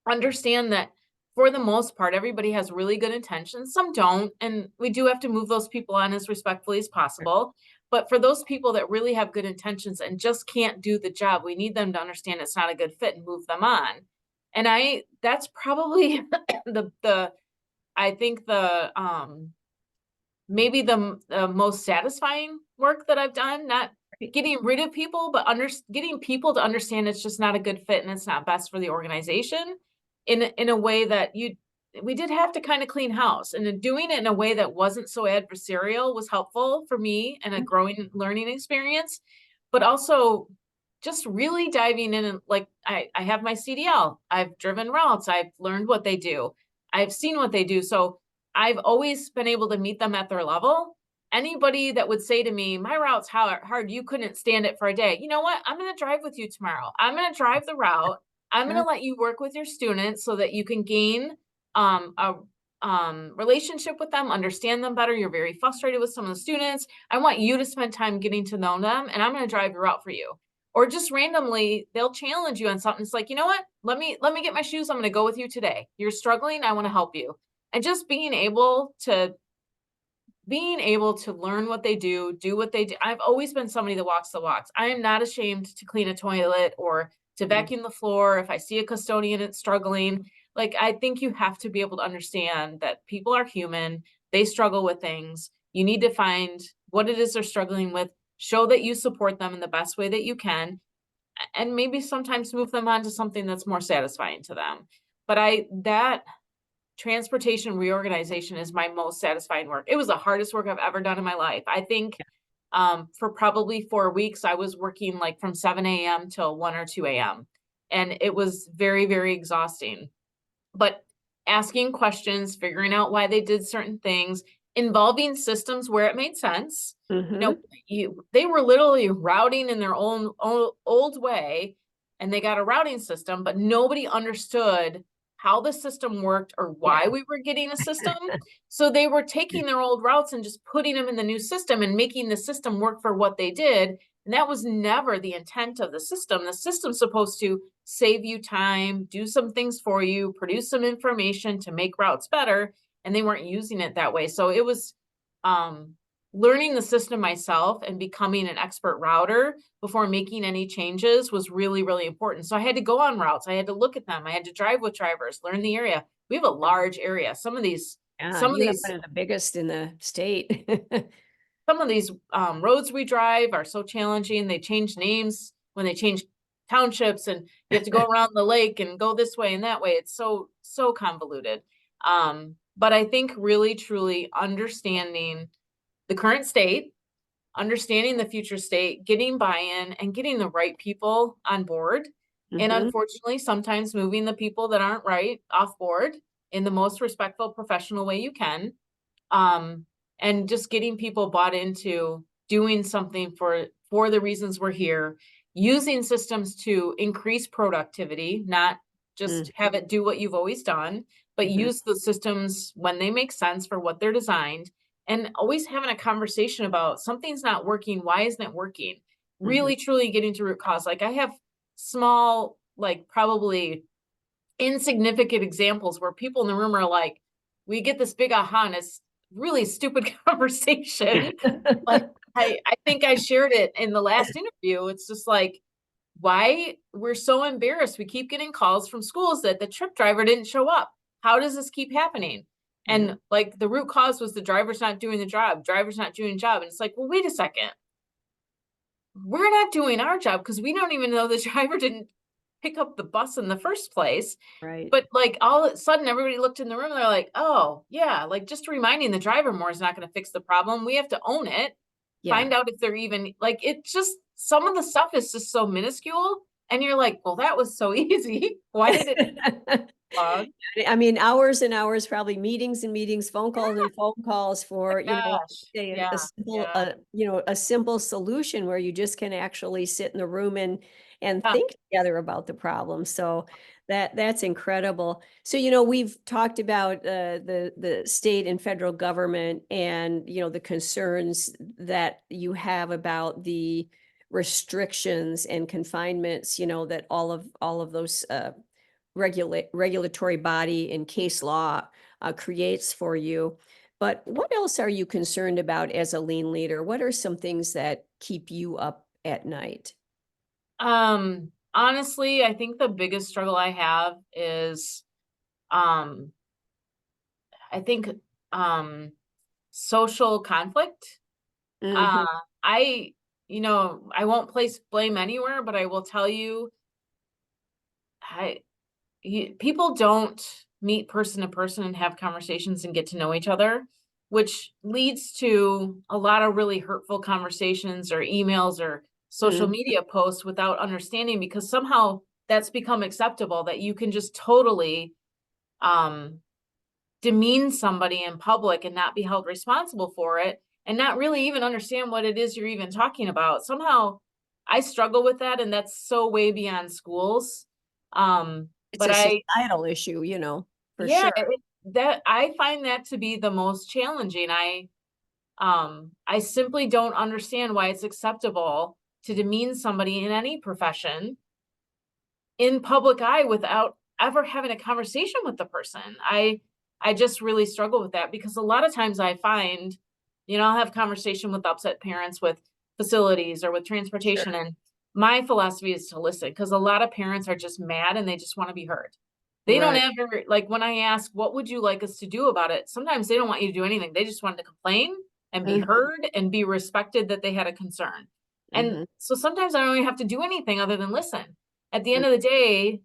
Understand that for the most part, everybody has really good intentions. Some don't. And we do have to move those people on as respectfully as possible. But for those people that really have good intentions and just can't do the job, we need them to understand it's not a good fit and move them on. And that's probably I think maybe the most satisfying work that I've done, not getting rid of people, but getting people to understand it's just not a good fit and it's not best for the organization, in a way that we did have to kind of clean house, and then doing it in a way that wasn't so adversarial was helpful for me and a growing learning experience. But also just really diving in, and, like, I have my CDL, I've driven routes, I've learned what they do, I've seen what they do. So I've always been able to meet them at their level. Anybody that would say to me, my route's hard, you couldn't stand it for a day. You know what? I'm going to drive with you tomorrow. I'm going to drive the route. I'm going to let you work with your students so that you can gain a relationship with them, understand them better. You're very frustrated with some of the students. I want you to spend time getting to know them, and I'm going to drive your route for you. Or just randomly, they'll challenge you on something. It's like, you know what? Let me get my shoes. I'm going to go with you today. You're struggling. I want to help you. And just being able to learn what they do what they do. I've always been somebody that walks the walks. I am not ashamed to clean a toilet or to vacuum the floor. If I see a custodian that's struggling, like, I think you have to be able to understand that people are human. They struggle with things. You need to find what it is they're struggling with, show that you support them in the best way that you can, and maybe sometimes move them on to something that's more satisfying to them. But that transportation reorganization is my most satisfying work. It was the hardest work I've ever done in my life. I think for probably 4 weeks, I was working like from 7 a.m. till 1 or 2 a.m. And it was very, very exhausting. But asking questions, figuring out why they did certain things, involving systems where it made sense. Mhm. They were literally routing in their own old way, and they got a routing system, but nobody understood how the system worked or why Yeah. we were getting a system. So they were taking their old routes and just putting them in the new system and making the system work for what they did. And that was never the intent of the system. The system's supposed to save you time, do some things for you, produce some information to make routes better. And they weren't using it that way. So it was learning the system myself and becoming an expert router before making any changes was really, really important. So I had to go on routes. I had to look at them. I had to drive with drivers, learn the area. We have a large area. Some of these, Yeah, some of you have these, one of the biggest in the state. some of these roads we drive are so challenging. They change names when they change townships, and you have to go around the lake and go this way and that way. It's so convoluted. But I think really, truly understanding the current state, understanding the future state, getting buy-in, and getting the right people on board. And Mhm. unfortunately, sometimes moving the people that aren't right off board in the most respectful, professional way you can. Um, and just getting people bought into doing something for the reasons we're here, using systems to increase productivity, not just Mm, have it do what you've always done, but mhm, use the systems when they make sense for what they're designed, and always having a conversation about something's not working, why isn't it working? mhm. Really truly getting to root cause. Like, I have small, like, probably insignificant examples where people in the room are like, we get this big aha, and it's really stupid conversation. But I think I shared it in the last interview. It's just like, why we're so embarrassed. We keep getting calls from schools that the trip driver didn't show up. How does this keep happening? Yeah. And like, the root cause was the driver's not doing the job. Driver's not doing the job. And it's like, well, wait a second. We're not doing our job because we don't even know the driver didn't pick up the bus in the first place. Right. But like, all of a sudden, everybody looked in the room and they're like, oh, yeah, like, just reminding the driver more is not going to fix the problem. We have to own it, Yeah. find out if they're even like, it just, some of the stuff is just so minuscule. And you're like, well, that was so easy. Why did it log? I mean, hours and hours, probably meetings and meetings, phone calls and phone calls My for, gosh. say Yeah. a simple, Yeah. a simple solution where you just can actually sit in the room and Yeah. think together about the problem. So that's incredible. So, we've talked about the state and federal government and, the concerns that you have about the restrictions and confinements, that all of those regulatory body and case law creates for you. But what else are you concerned about as a lean leader? What are some things that keep you up at night? Honestly, I think the biggest struggle I have is, um, I think, um, social conflict. Uh, Hmm. I, I won't place blame anywhere, but I will tell you, I, people don't meet person to person and have conversations and get to know each other, which leads to a lot of really hurtful conversations or emails or social Hmm. media posts without understanding, because somehow that's become acceptable that you can just totally um demean somebody in public and not be held responsible for it, and not really even understand what it is you're even talking about. Somehow I struggle with that, and that's so way beyond schools. It's But a societal issue, for yeah, sure. I find that to be the most challenging. I simply don't understand why it's acceptable to demean somebody in any profession in public eye without ever having a conversation with the person. I just really struggle with that because a lot of times I find, I'll have conversation with upset parents with facilities or with Sure. transportation, and my philosophy is to listen because a lot of parents are just mad and they just want to be heard. They don't Right. ever, like, when I ask, what would you like us to do about it? Sometimes they don't want you to do anything. They just wanted to complain and be Mhm, heard and be respected that they had a concern. And mhm, so sometimes I don't even have to do anything other than listen. At the mm, end of the day,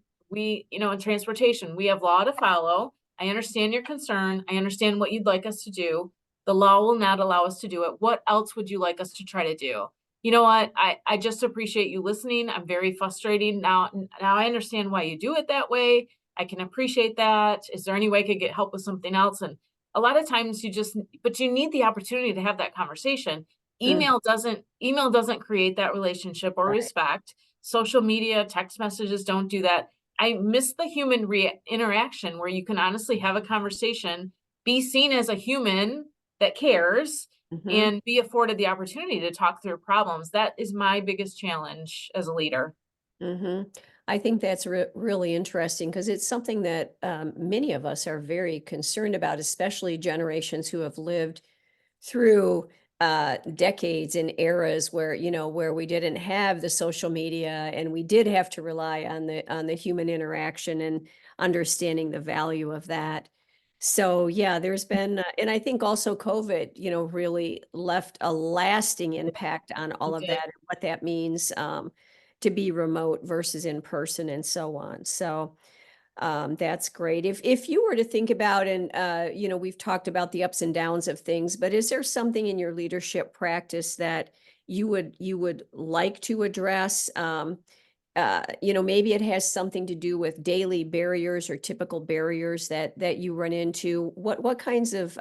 in transportation, we have law to follow. I understand your concern. I understand what you'd like us to do. The law will not allow us to do it. What else would you like us to try to do? You know what? I just appreciate you listening. I'm very frustrating now. Now I understand why you do it that way. I can appreciate that. Is there any way I could get help with something else? And a lot of times but you need the opportunity to have that conversation. mm, Email doesn't create that relationship or right. respect. Social media, text messages don't do that. I miss the human interaction where you can honestly have a conversation, be seen as a human that cares, Mhm, and be afforded the opportunity to talk through problems. That is my biggest challenge as a leader. mhm. I think that's really interesting because it's something that many of us are very concerned about, especially generations who have lived through decades and eras where where we didn't have the social media and we did have to rely on the human interaction and understanding the value of that. So yeah, there's been and I think also COVID really left a lasting impact on all You of did. that and what that means to be remote versus in person and so on. So that's great. If you were to think about and we've talked about the ups and downs of things, but is there something in your leadership practice that you would like to address? Maybe it has something to do with daily barriers or typical barriers that you run into. What kinds of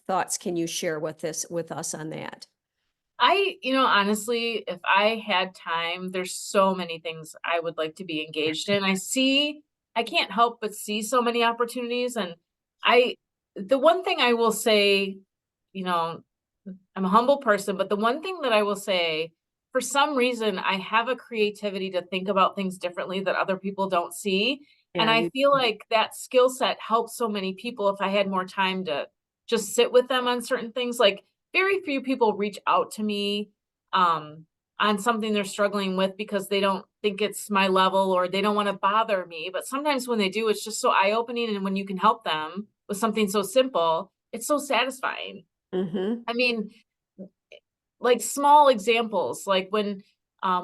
thoughts can you share with us on that? Honestly, if I had time, there's so many things I would like to be engaged in. I can't help but see so many opportunities. And I, the one thing I will say, you know, I'm a humble person, but the one thing that I will say, for some reason, I have a creativity to think about things differently that other people don't see. And Yeah, I you. feel like that skill set helps so many people if I had more time to just sit with them on certain things. Like, very few people reach out to me um, on something they're struggling with because they don't think it's my level or they don't want to bother me. But sometimes when they do, it's just so eye opening. And when you can help them with something so simple, it's so satisfying. Mm-hmm. I mean, like small examples, like when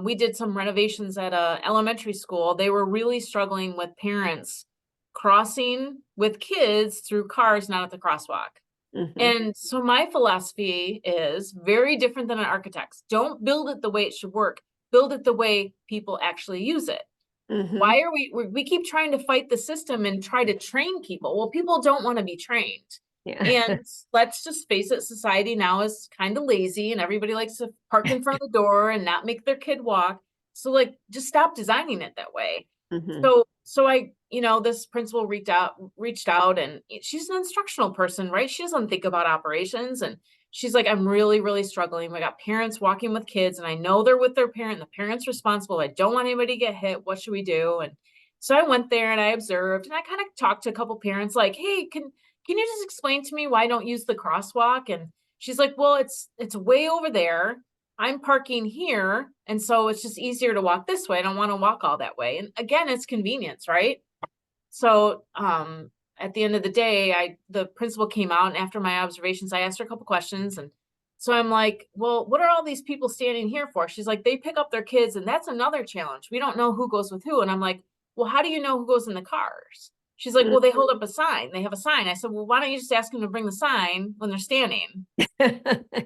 we did some renovations at a elementary school, they were really struggling with parents crossing with kids through cars not at the crosswalk. Mm-hmm. And so my philosophy is very different than an architect's. Don't build it the way it should work. Build it the way people actually use it. Mm-hmm. Why are we keep trying to fight the system and try to train people? Well, people don't want to be trained. Yeah. And let's just face it, society now is kind of lazy and everybody likes to park in front of the door and not make their kid walk. So like just stop designing it that way. Mm-hmm. So this principal reached out and she's an instructional person, right? She doesn't think about operations and she's like, I'm really, really struggling. We got parents walking with kids and I know they're with their parent. The parent's responsible. I don't want anybody to get hit. What should we do? And so I went there and I observed and I kind of talked to a couple parents like, hey, can you just explain to me why I don't use the crosswalk? And she's like, well, it's way over there. I'm parking here. And so it's just easier to walk this way. I don't want to walk all that way. And again, it's convenience, right? So at the end of the day, the principal came out and after my observations, I asked her a couple questions. And so I'm like, well, what are all these people standing here for? She's like, they pick up their kids, and that's another challenge. We don't know who goes with who. And I'm like, well, how do you know who goes in the cars? She's like, well, they hold up a sign. They have a sign. I said, well, why don't you just ask them to bring the sign when they're standing?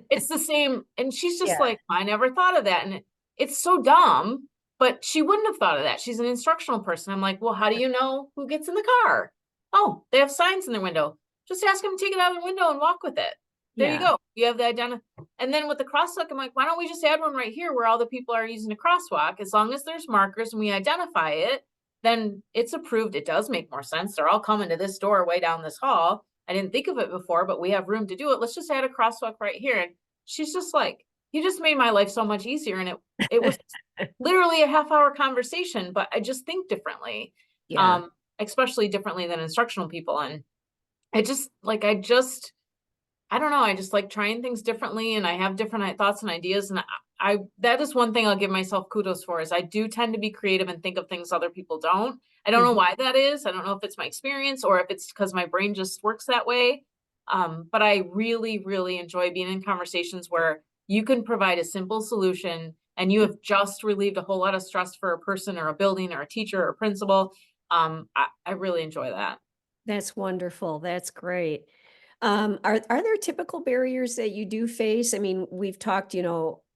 It's the same. And she's just Yeah. like, I never thought of that. And it's so dumb, but she wouldn't have thought of that. She's an instructional person. I'm like, well, how do you know who gets in the car? Oh, they have signs in their window. Just ask them to take it out of the window and walk with it. There you Yeah. go. You have the identity. And then with the crosswalk, I'm like, why don't we just add one right here where all the people are using a crosswalk? As long as there's markers and we identify it, then it's approved. It does make more sense. They're all coming to this door way down this hall. I didn't think of it before, but we have room to do it. Let's just add a crosswalk right here. And she's just like, you just made my life so much easier. And it was literally a half-hour conversation, but I just think differently, Yeah. especially differently than instructional people. And I don't know. I just like trying things differently, and I have different thoughts and ideas. And I that is one thing I'll give myself kudos for, is I do tend to be creative and think of things other people don't. I don't know Mhm. why that is. I don't know if it's my experience or if it's because my brain just works that way. But I really, really enjoy being in conversations where you can provide a simple solution and you have just relieved a whole lot of stress for a person or a building or a teacher or a principal. I really enjoy that. That's wonderful. That's great. Are there typical barriers that you do face? I mean, we've talked,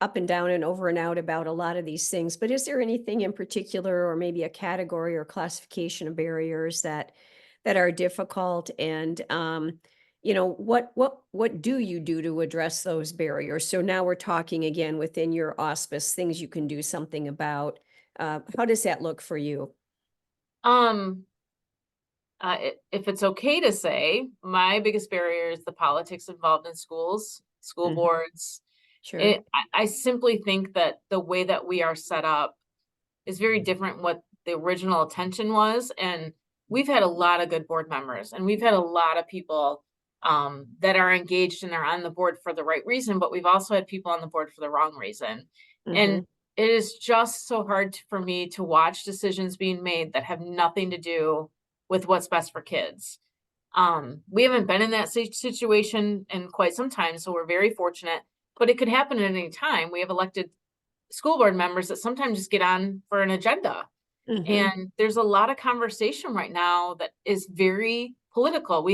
up and down and over and out about a lot of these things, but is there anything in particular, or maybe a category or classification of barriers that are difficult? And what do you do to address those barriers? So now we're talking again within your auspice, things you can do something about. How does that look for you? Um, if it's okay to say, my biggest barrier is the politics involved in schools, school Mhm. boards. Sure. I simply think that the way that we are set up is very different what the original intention was. And we've had a lot of good board members, and we've had a lot of people that are engaged and are on the board for the right reason, but we've also had people on the board for the wrong reason. And Hmm. it is just so hard for me to watch decisions being made that have nothing to do with what's best for kids. We haven't been in that situation in quite some time, so we're very fortunate, but it could happen at any time. We have elected school board members that sometimes just get on for an agenda. Hmm. And there's a lot of conversation right now that is very political.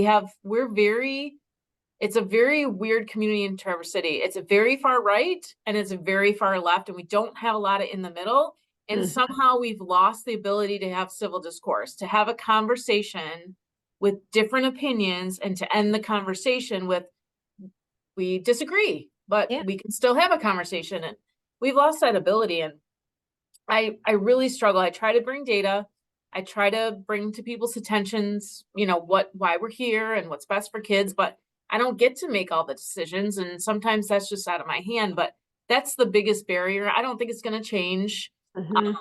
It's a very weird community in Traverse City. It's a very far right and it's a very far left, and we don't have a lot of in the middle. And Hmm. somehow we've lost the ability to have civil discourse, to have a conversation with different opinions, and to end the conversation with, we disagree, but Yeah. we can still have a conversation. And we've lost that ability. And I really struggle. I try to bring data. I try to bring to people's attentions, why we're here and what's best for kids, but I don't get to make all the decisions. And sometimes that's just out of my hand, but that's the biggest barrier. I don't think it's going to change. Hmm.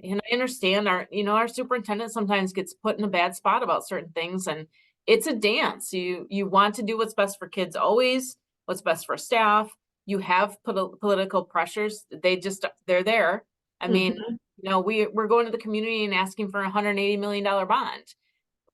And I understand our superintendent sometimes gets put in a bad spot about certain things, and it's a dance. You want to do what's best for kids always, what's best for staff. You have political pressures. They're there. I mean, Hmm. we're going to the community and asking for a $180 million bond.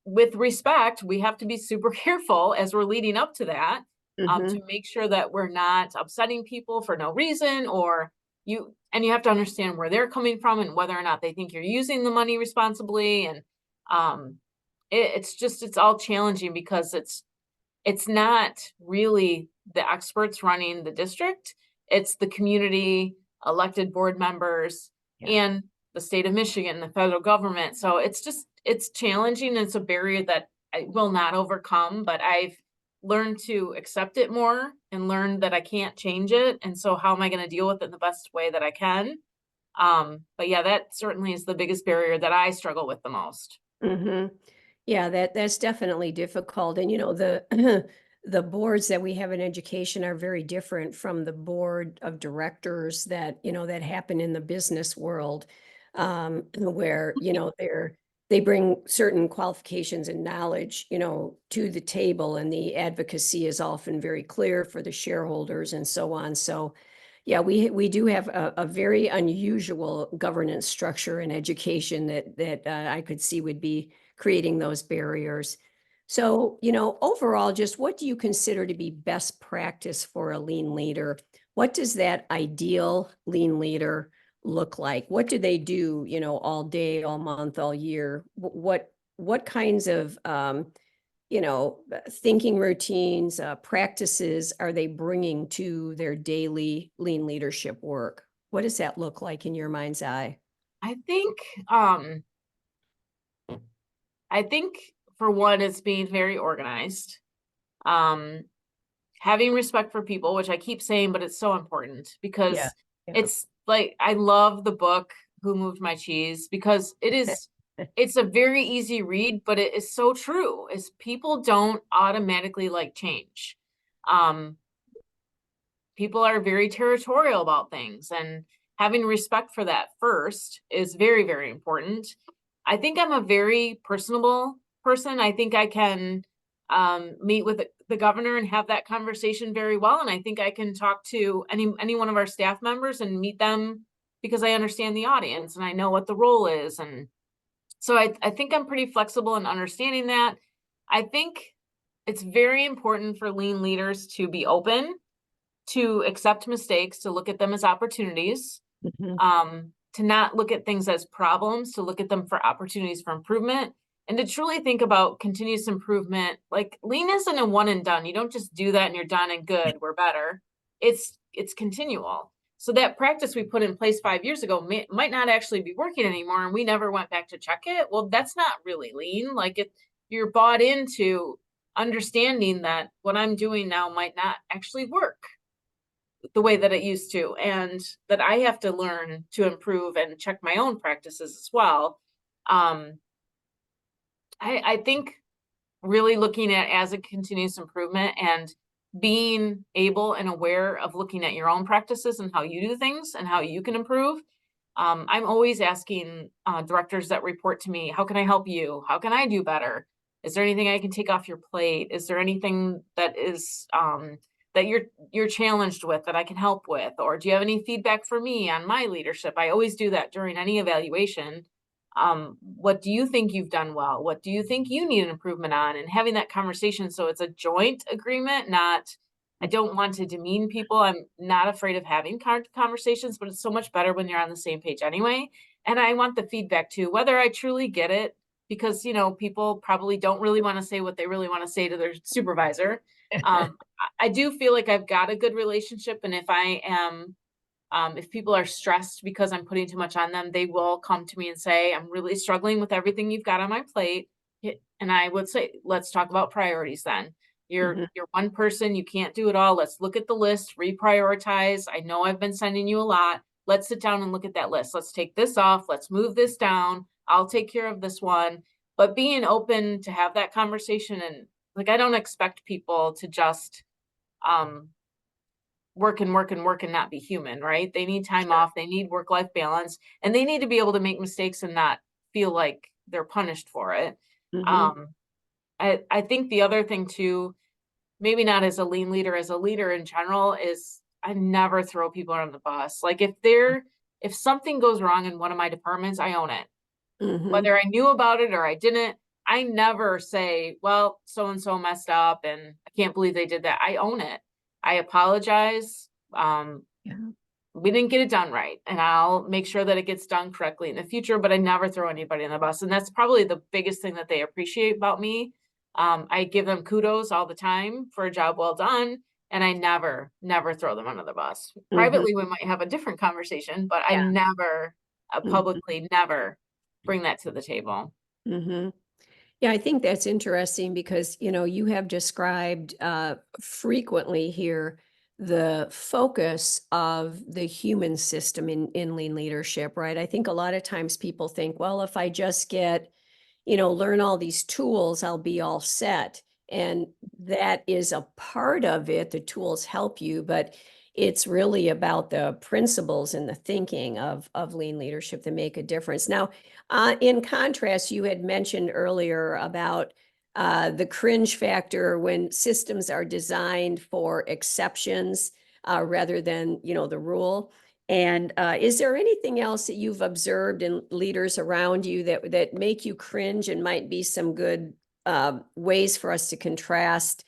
With respect, we have to be super careful as we're leading up to that, Hmm. to make sure that we're not upsetting people for no reason, or you have to understand where they're coming from and whether or not they think you're using the money responsibly. And um, it's all challenging because it's not really the experts running the district. It's the community, elected board members, Yeah. and the state of Michigan, the federal government. So it's challenging. And it's a barrier that I will not overcome, but I've learned to accept it more and learn that I can't change it. And so how am I going to deal with it in the best way that I can? But yeah, that certainly is the biggest barrier that I struggle with the most. Hmm. Yeah, that's definitely difficult. And the the boards that we have in education are very different from the board of directors that happen in the business world, where they bring certain qualifications and knowledge, to the table, and the advocacy is often very clear for the shareholders and so on. So yeah, we do have a very unusual governance structure in education that I could see would be creating those barriers. So, overall, just what do you consider to be best practice for a lean leader? What does that ideal lean leader look like? What do they do, all day, all month, all year? What kinds of thinking routines, practices are they bringing to their daily lean leadership work? What does that look like in your mind's eye? I think, um, I think for one, it's being very organized. Um, Having respect for people, which I keep saying, but it's so important Yeah. because Yeah. it's like, I love the book Who Moved My Cheese, because it is it's a very easy read, but it is so true, is people don't automatically like change. Um, People are very territorial about things, and having respect for that first is very, very important. I think I'm a very personable person. I think I can meet with the governor and have that conversation very well. And I think I can talk to any one of our staff members and meet them because I understand the audience and I know what the role is. And so I think I'm pretty flexible in understanding that. I think it's very important for lean leaders to be open, to accept mistakes, to look at them as opportunities, Mhm. to not look at things as problems, to look at them for opportunities for improvement, and to truly think about continuous improvement. Like lean isn't a one and done. You don't just do that and you're done and good, we're better. It's continual. So that practice we put in place 5 years ago might not actually be working anymore, and we never went back to check it. Well, that's not really lean. Like you're bought into understanding that what I'm doing now might not actually work the way that it used to, and that I have to learn to improve and check my own practices as well. Um, I think really looking at as a continuous improvement and being able and aware of looking at your own practices and how you do things and how you can improve. I'm always asking directors that report to me, how can I help you? How can I do better? Is there anything I can take off your plate? Is there anything that is that you're challenged with that I can help with? Or do you have any feedback for me on my leadership? I always do that during any evaluation. What do you think you've done well? What do you think you need an improvement on? And having that conversation so it's a joint agreement, not I don't want to demean people. I'm not afraid of having conversations, but it's so much better when you're on the same page anyway. And I want the feedback too, whether I truly get it, because people probably don't really want to say what they really want to say to their supervisor. I do feel like I've got a good relationship, and if I am if people are stressed because I'm putting too much on them, they will come to me and say, I'm really struggling with everything you've got on my plate. And I would say, let's talk about priorities then. Mhm. You're one person, you can't do it all. Let's look at the list, reprioritize. I know I've been sending you a lot. Let's sit down and look at that list. Let's take this off. Let's move this down. I'll take care of this one. But being open to have that conversation, and like I don't expect people to just um work and work and work and not be human, right? They need time off, they need work-life balance, and they need to be able to make mistakes and not feel like they're punished for it. Mhm. Um, I think the other thing too, maybe not as a lean leader, as a leader in general, is I never throw people on the bus. Like if something goes wrong in one of my departments, I own it. Mhm. Whether I knew about it or I didn't, I never say, well, so and so messed up and I can't believe they did that. I own it. I apologize. Um, Yeah. we didn't get it done right, and I'll make sure that it gets done correctly in the future, but I never throw anybody on the bus. And that's probably the biggest thing that they appreciate about me. I give them kudos all the time for a job well done, and I never throw them under the bus. Mhm. Privately, we might have a different conversation, but I Yeah. never Mhm. publicly never bring that to the table. Mhm. Yeah, I think that's interesting because, you have described frequently here the focus of the human system in lean leadership, right? I think a lot of times people think, well, if I just learn all these tools, I'll be all set. And that is a part of it. The tools help you, but it's really about the principles and the thinking of lean leadership that make a difference. Now, in contrast, you had mentioned earlier about the cringe factor when systems are designed for exceptions rather than, the rule. And is there anything else that you've observed in leaders around you that make you cringe and might be some good ways for us to contrast?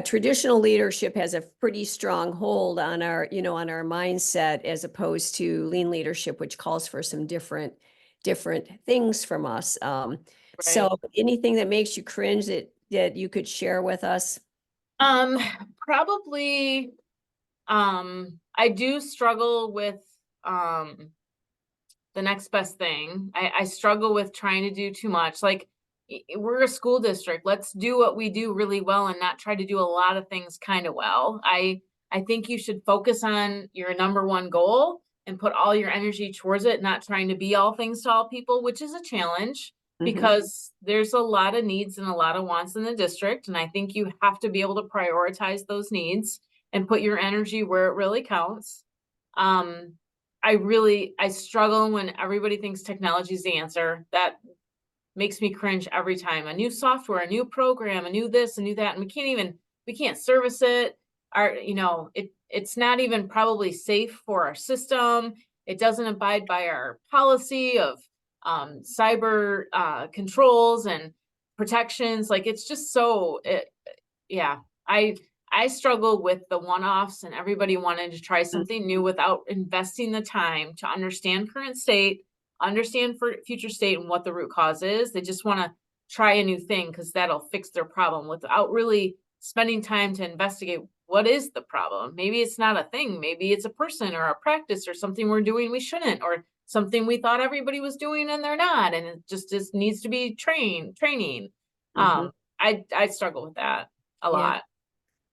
Traditional leadership has a pretty strong hold on our mindset as opposed to lean leadership, which calls for some different things from us. So Right. anything that makes you cringe that you could share with us? Um, Probably, I do struggle with, um, the next best thing. I struggle with trying to do too much. Like we're a school district. Let's do what we do really well and not try to do a lot of things kind of well. I think you should focus on your number one goal and put all your energy towards it, not trying to be all things to all people, which is a challenge. because there's a lot of needs and a lot of wants in the district. And I think you have to be able to prioritize those needs and put your energy where it really counts. I struggle when everybody thinks technology is the answer. That makes me cringe every time. A new software, a new program, a new this, a new that, and we can't service it. It's not even probably safe for our system. It doesn't abide by our policy of cyber controls and protections. Like, it's just yeah. I struggle with the one-offs and everybody wanting to try something new without investing the time to understand current state, understand for future state, and what the root cause is. They just want to try a new thing because that'll fix their problem without really spending time to investigate what is the problem. Maybe it's not a thing. Maybe it's a person or a practice or something we're doing we shouldn't, or something we thought everybody was doing and they're not. And it just needs to be training. I struggle with that a Yeah. lot.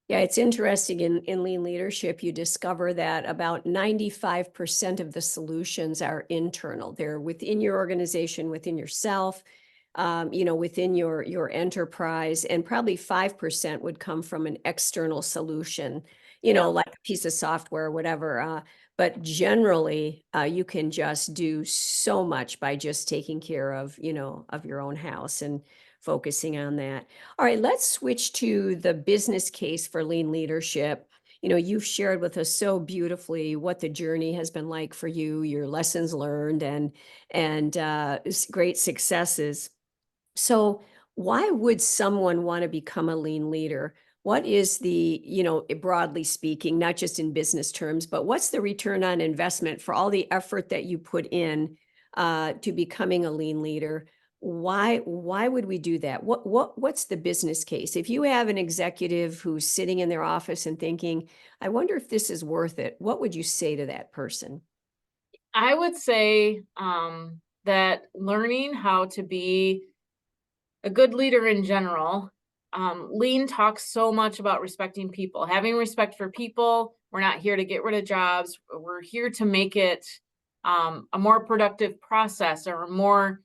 Yeah, it's interesting in lean leadership, you discover that about 95% of the solutions are internal. They're within your organization, within yourself, within your enterprise, and probably 5% would come from an external solution, like a piece of software or whatever. But generally, you can just do so much by just taking care of your own house and focusing on that. All right, let's switch to the business case for lean leadership. You've shared with us so beautifully what the journey has been like for you, your lessons learned, and great successes. So why would someone want to become a lean leader? What is broadly speaking, not just in business terms, but what's the return on investment for all the effort that you put in to becoming a lean leader? Why would we do that? What's the business case? If you have an executive who's sitting in their office and thinking, I wonder if this is worth it, what would you say to that person? I would say that learning how to be a good leader in general. Lean talks so much about respecting people, having respect for people. We're not here to get rid of jobs. We're here to make it a more productive process or a more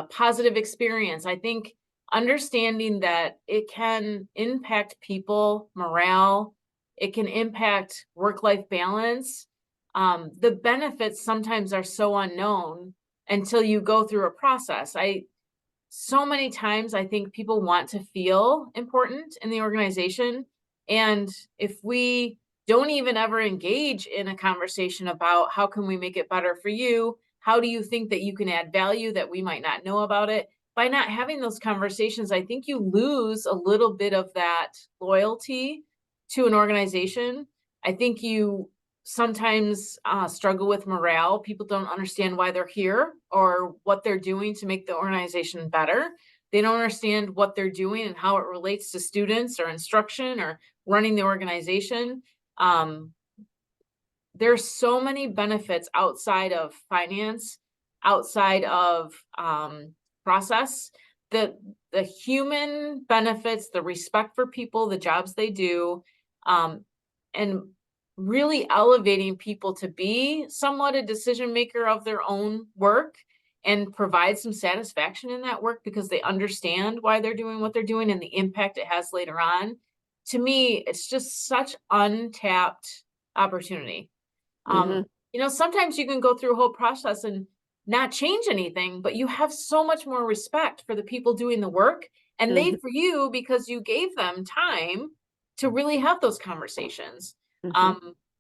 positive experience. I think understanding that it can impact people, morale, it can impact work-life balance. The benefits sometimes are so unknown until you go through a process. So many times I think people want to feel important in the organization. And if we don't even ever engage in a conversation about how can we make it better for you, how do you think that you can add value that we might not know about it? By not having those conversations, I think you lose a little bit of that loyalty to an organization. I think you sometimes struggle with morale. People don't understand why they're here or what they're doing to make the organization better. They don't understand what they're doing and how it relates to students or instruction or running the organization. There's so many benefits outside of finance, outside of process, the human benefits, the respect for people, the jobs they do, and really elevating people to be somewhat a decision maker of their own work and provide some satisfaction in that work because they understand why they're doing what they're doing and the impact it has later on. To me, it's just such untapped opportunity. Sometimes you can go through a whole process and not change anything, but you have so much more respect for the people doing the work and they for you because you gave them time to really have those conversations.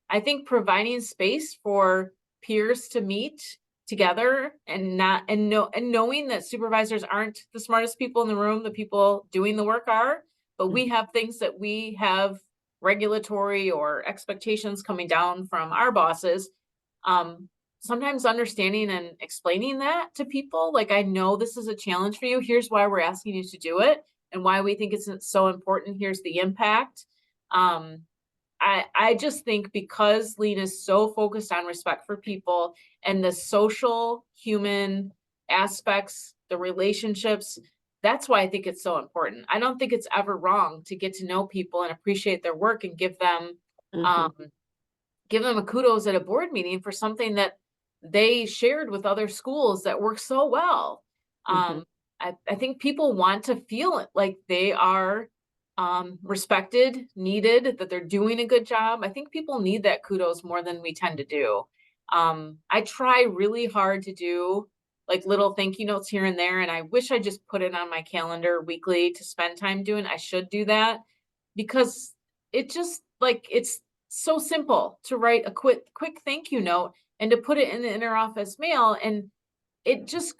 I think providing space for peers to meet together and knowing that supervisors aren't the smartest people in the room, the people doing the work are, but we have things that we have regulatory or expectations coming down from our bosses. Sometimes understanding and explaining that to people, like, I know this is a challenge for you. Here's why we're asking you to do it and why we think it's so important. Here's the impact. I just think because lean is so focused on respect for people and the social, human aspects, the relationships, that's why I think it's so important. I don't think it's ever wrong to get to know people and appreciate their work and give them a kudos at a board meeting for something that they shared with other schools that work so well. Mhm. Um, I think people want to feel it like they are respected, needed, that they're doing a good job. I think people need that kudos more than we tend to do. I try really hard to do like little thank you notes here and there, and I wish I just put it on my calendar weekly to spend time doing. I should do that because it just like it's so simple to write a quick thank you note and to put it in the interoffice mail, and it just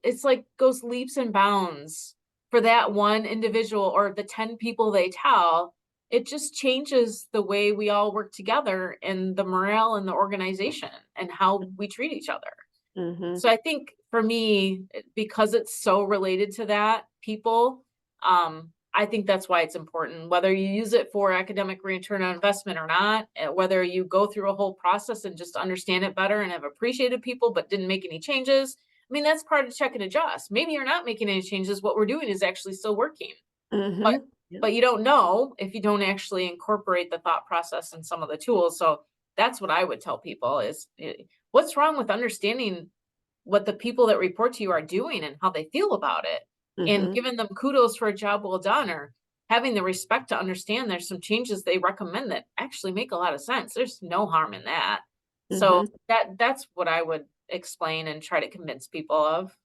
it's like goes leaps and bounds for that one individual or the 10 people they tell. It just changes the way we all work together and the morale in the organization and how we treat each other. Mhm. So I think for me, because it's so related to that, people, I think that's why it's important. Whether you use it for academic return on investment or not, whether you go through a whole process and just understand it better and have appreciated people but didn't make any changes. I mean, that's part of check and adjust. Maybe you're not making any changes. What we're doing is actually still working. But Mhm. Yep. but you don't know if you don't actually incorporate the thought process and some of the tools. So that's what I would tell people is what's wrong with understanding what the people that report to you are doing and how they feel about it, and Mhm. giving them kudos for a job well done, or having the respect to understand there's some changes they recommend that actually make a lot of sense. There's no harm in that. So Mhm. that's what I would explain and try to convince people of.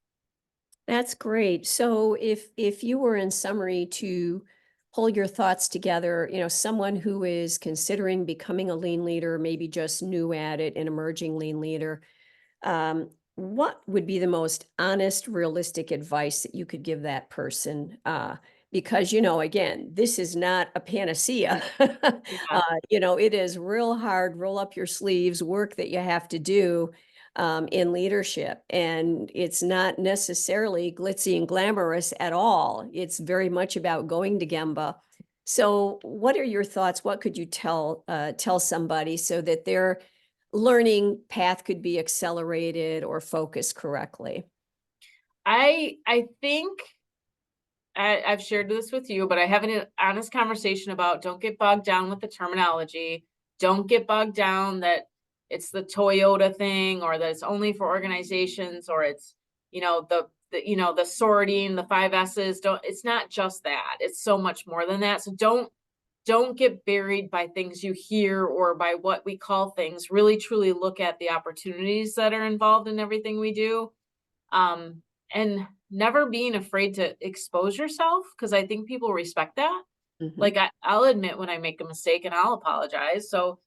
That's great. So if you were in summary to pull your thoughts together, someone who is considering becoming a lean leader, maybe just new at it, an emerging lean leader, what would be the most honest, realistic advice that you could give that person? Because, again, this is not a panacea. Yeah. It is real hard, roll up your sleeves work that you have to do in leadership. And it's not necessarily glitzy and glamorous at all. It's very much about going to Gemba. So, what are your thoughts? What could you tell somebody so that their learning path could be accelerated or focused correctly? I think I've shared this with you, but I have an honest conversation about don't get bogged down with the terminology. Don't get bogged down that it's the Toyota thing or that it's only for organizations or it's, the sorting, the five S's. Don't, it's not just that. It's so much more than that. So don't get buried by things you hear or by what we call things. Really truly look at the opportunities that are involved in everything we do. And never being afraid to expose yourself because I think people respect that. Mhm. Like I'll admit when I make a mistake and I'll apologize. So,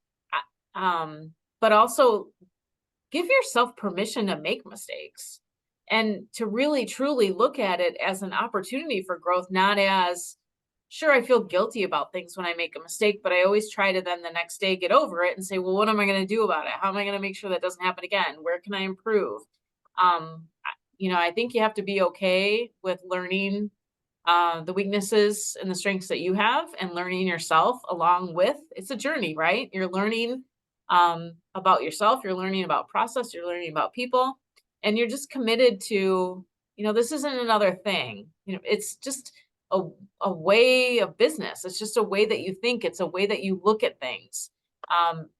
but also give yourself permission to make mistakes and to really truly look at it as an opportunity for growth, not as sure I feel guilty about things when I make a mistake, but I always try to then the next day get over it and say, well, what am I going to do about it? How am I going to make sure that doesn't happen again? Where can I improve? I think you have to be okay with learning the weaknesses and the strengths that you have and learning yourself along with it's a journey, right? You're learning about yourself, you're learning about process, you're learning about people, and you're just committed to, this isn't another thing. It's just a, a way of business. It's just a way that you think, it's a way that you look at things.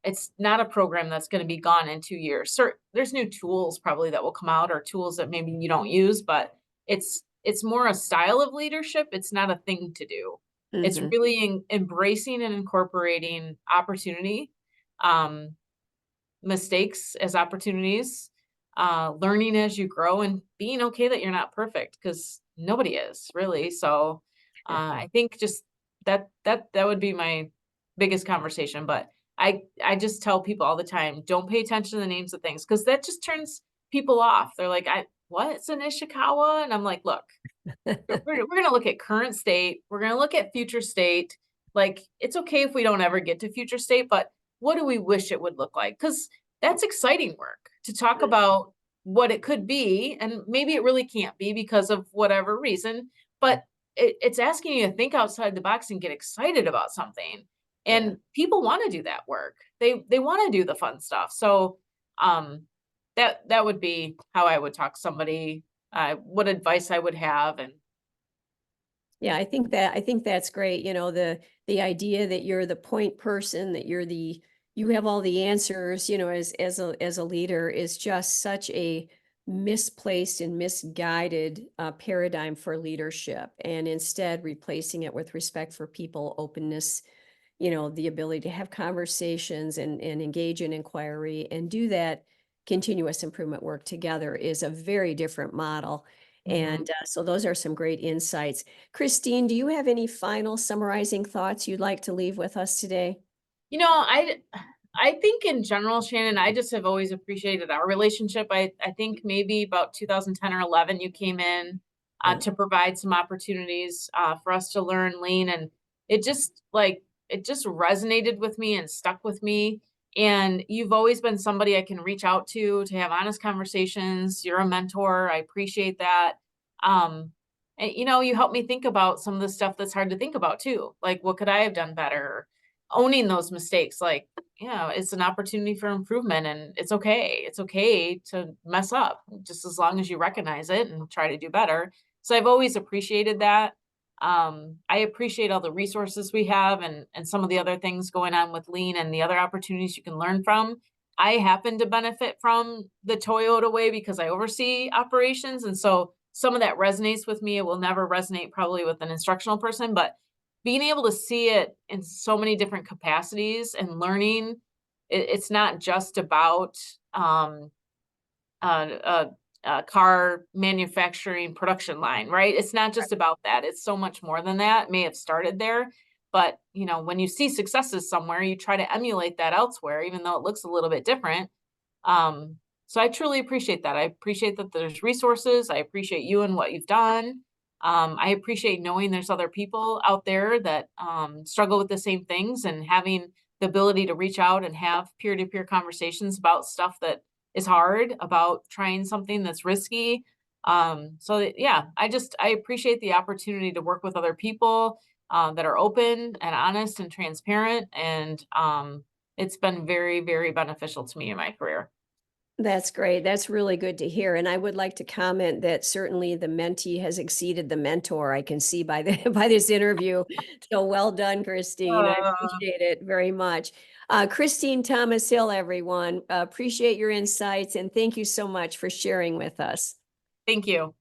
It's not a program that's going to be gone in 2 years. There's new tools probably that will come out or tools that maybe you don't use, but it's more a style of leadership. It's not a thing to do. It's Mhm. really embracing and incorporating opportunity, um, mistakes as opportunities, learning as you grow, and being okay that you're not perfect because nobody is really. So I think just that would be my biggest conversation. But I just tell people all the time, don't pay attention to the names of things because that just turns people off. They're like, what's an Ishikawa? And I'm like, look, we're gonna look at current state, we're gonna look at future state. Like, it's okay if we don't ever get to future state, but what do we wish it would look like? Because that's exciting work to talk about what it could be, and maybe it really can't be because of whatever reason, but it's asking you to think outside the box and get excited about something. Yeah. And people want to do that work. They want to do the fun stuff. So um that would be how I would talk to somebody, what advice I would have. And Yeah, I think that's great. The idea that you're the point person, that you're the you have all the answers, you know, as a leader is just such a misplaced and misguided paradigm for leadership, and instead replacing it with respect for people, openness, you know, the ability to have conversations and engage in inquiry and do that continuous improvement work together is a very different model. Mhm. And so those are some great insights. Christine, do you have any final summarizing thoughts you'd like to leave with us today? You know, I think in general, Shannon, I just have always appreciated our relationship. I think maybe about 2010 or 11, you came in Yeah. to provide some opportunities for us to learn lean, and it just like it just resonated with me and stuck with me. And you've always been somebody I can reach out to have honest conversations. You're a mentor. I appreciate that. And you know, you help me think about some of the stuff that's hard to think about too. Like, what could I have done better? Owning those mistakes, like, yeah, it's an opportunity for improvement and it's okay. It's okay to mess up just as long as you recognize it and try to do better. So I've always appreciated that. I appreciate all the resources we have and some of the other things going on with lean and the other opportunities you can learn from. I happen to benefit from the Toyota way because I oversee operations. And so some of that resonates with me. It will never resonate probably with an instructional person, but being able to see it in so many different capacities and learning, it's not just about uh, uh, car manufacturing production line, right? It's not just about that. It's so much more than that. It may have started there, but you know, when you see successes somewhere, you try to emulate that elsewhere, even though it looks a little bit different. Um, so I truly appreciate that. I appreciate that there's resources. I appreciate you and what you've done. I appreciate knowing there's other people out there that struggle with the same things and having the ability to reach out and have peer-to-peer conversations about stuff that is hard, about trying something that's risky. Yeah, I appreciate the opportunity to work with other people that are open and honest and transparent. And it's been very, very beneficial to me in my career. That's great. That's really good to hear. And I would like to comment that certainly the mentee has exceeded the mentor. I can see by the by this interview. So well done, Christine. I Uh, appreciate it very much. Christine Thomas Hill, everyone. Appreciate your insights and thank you so much for sharing with us. Thank you.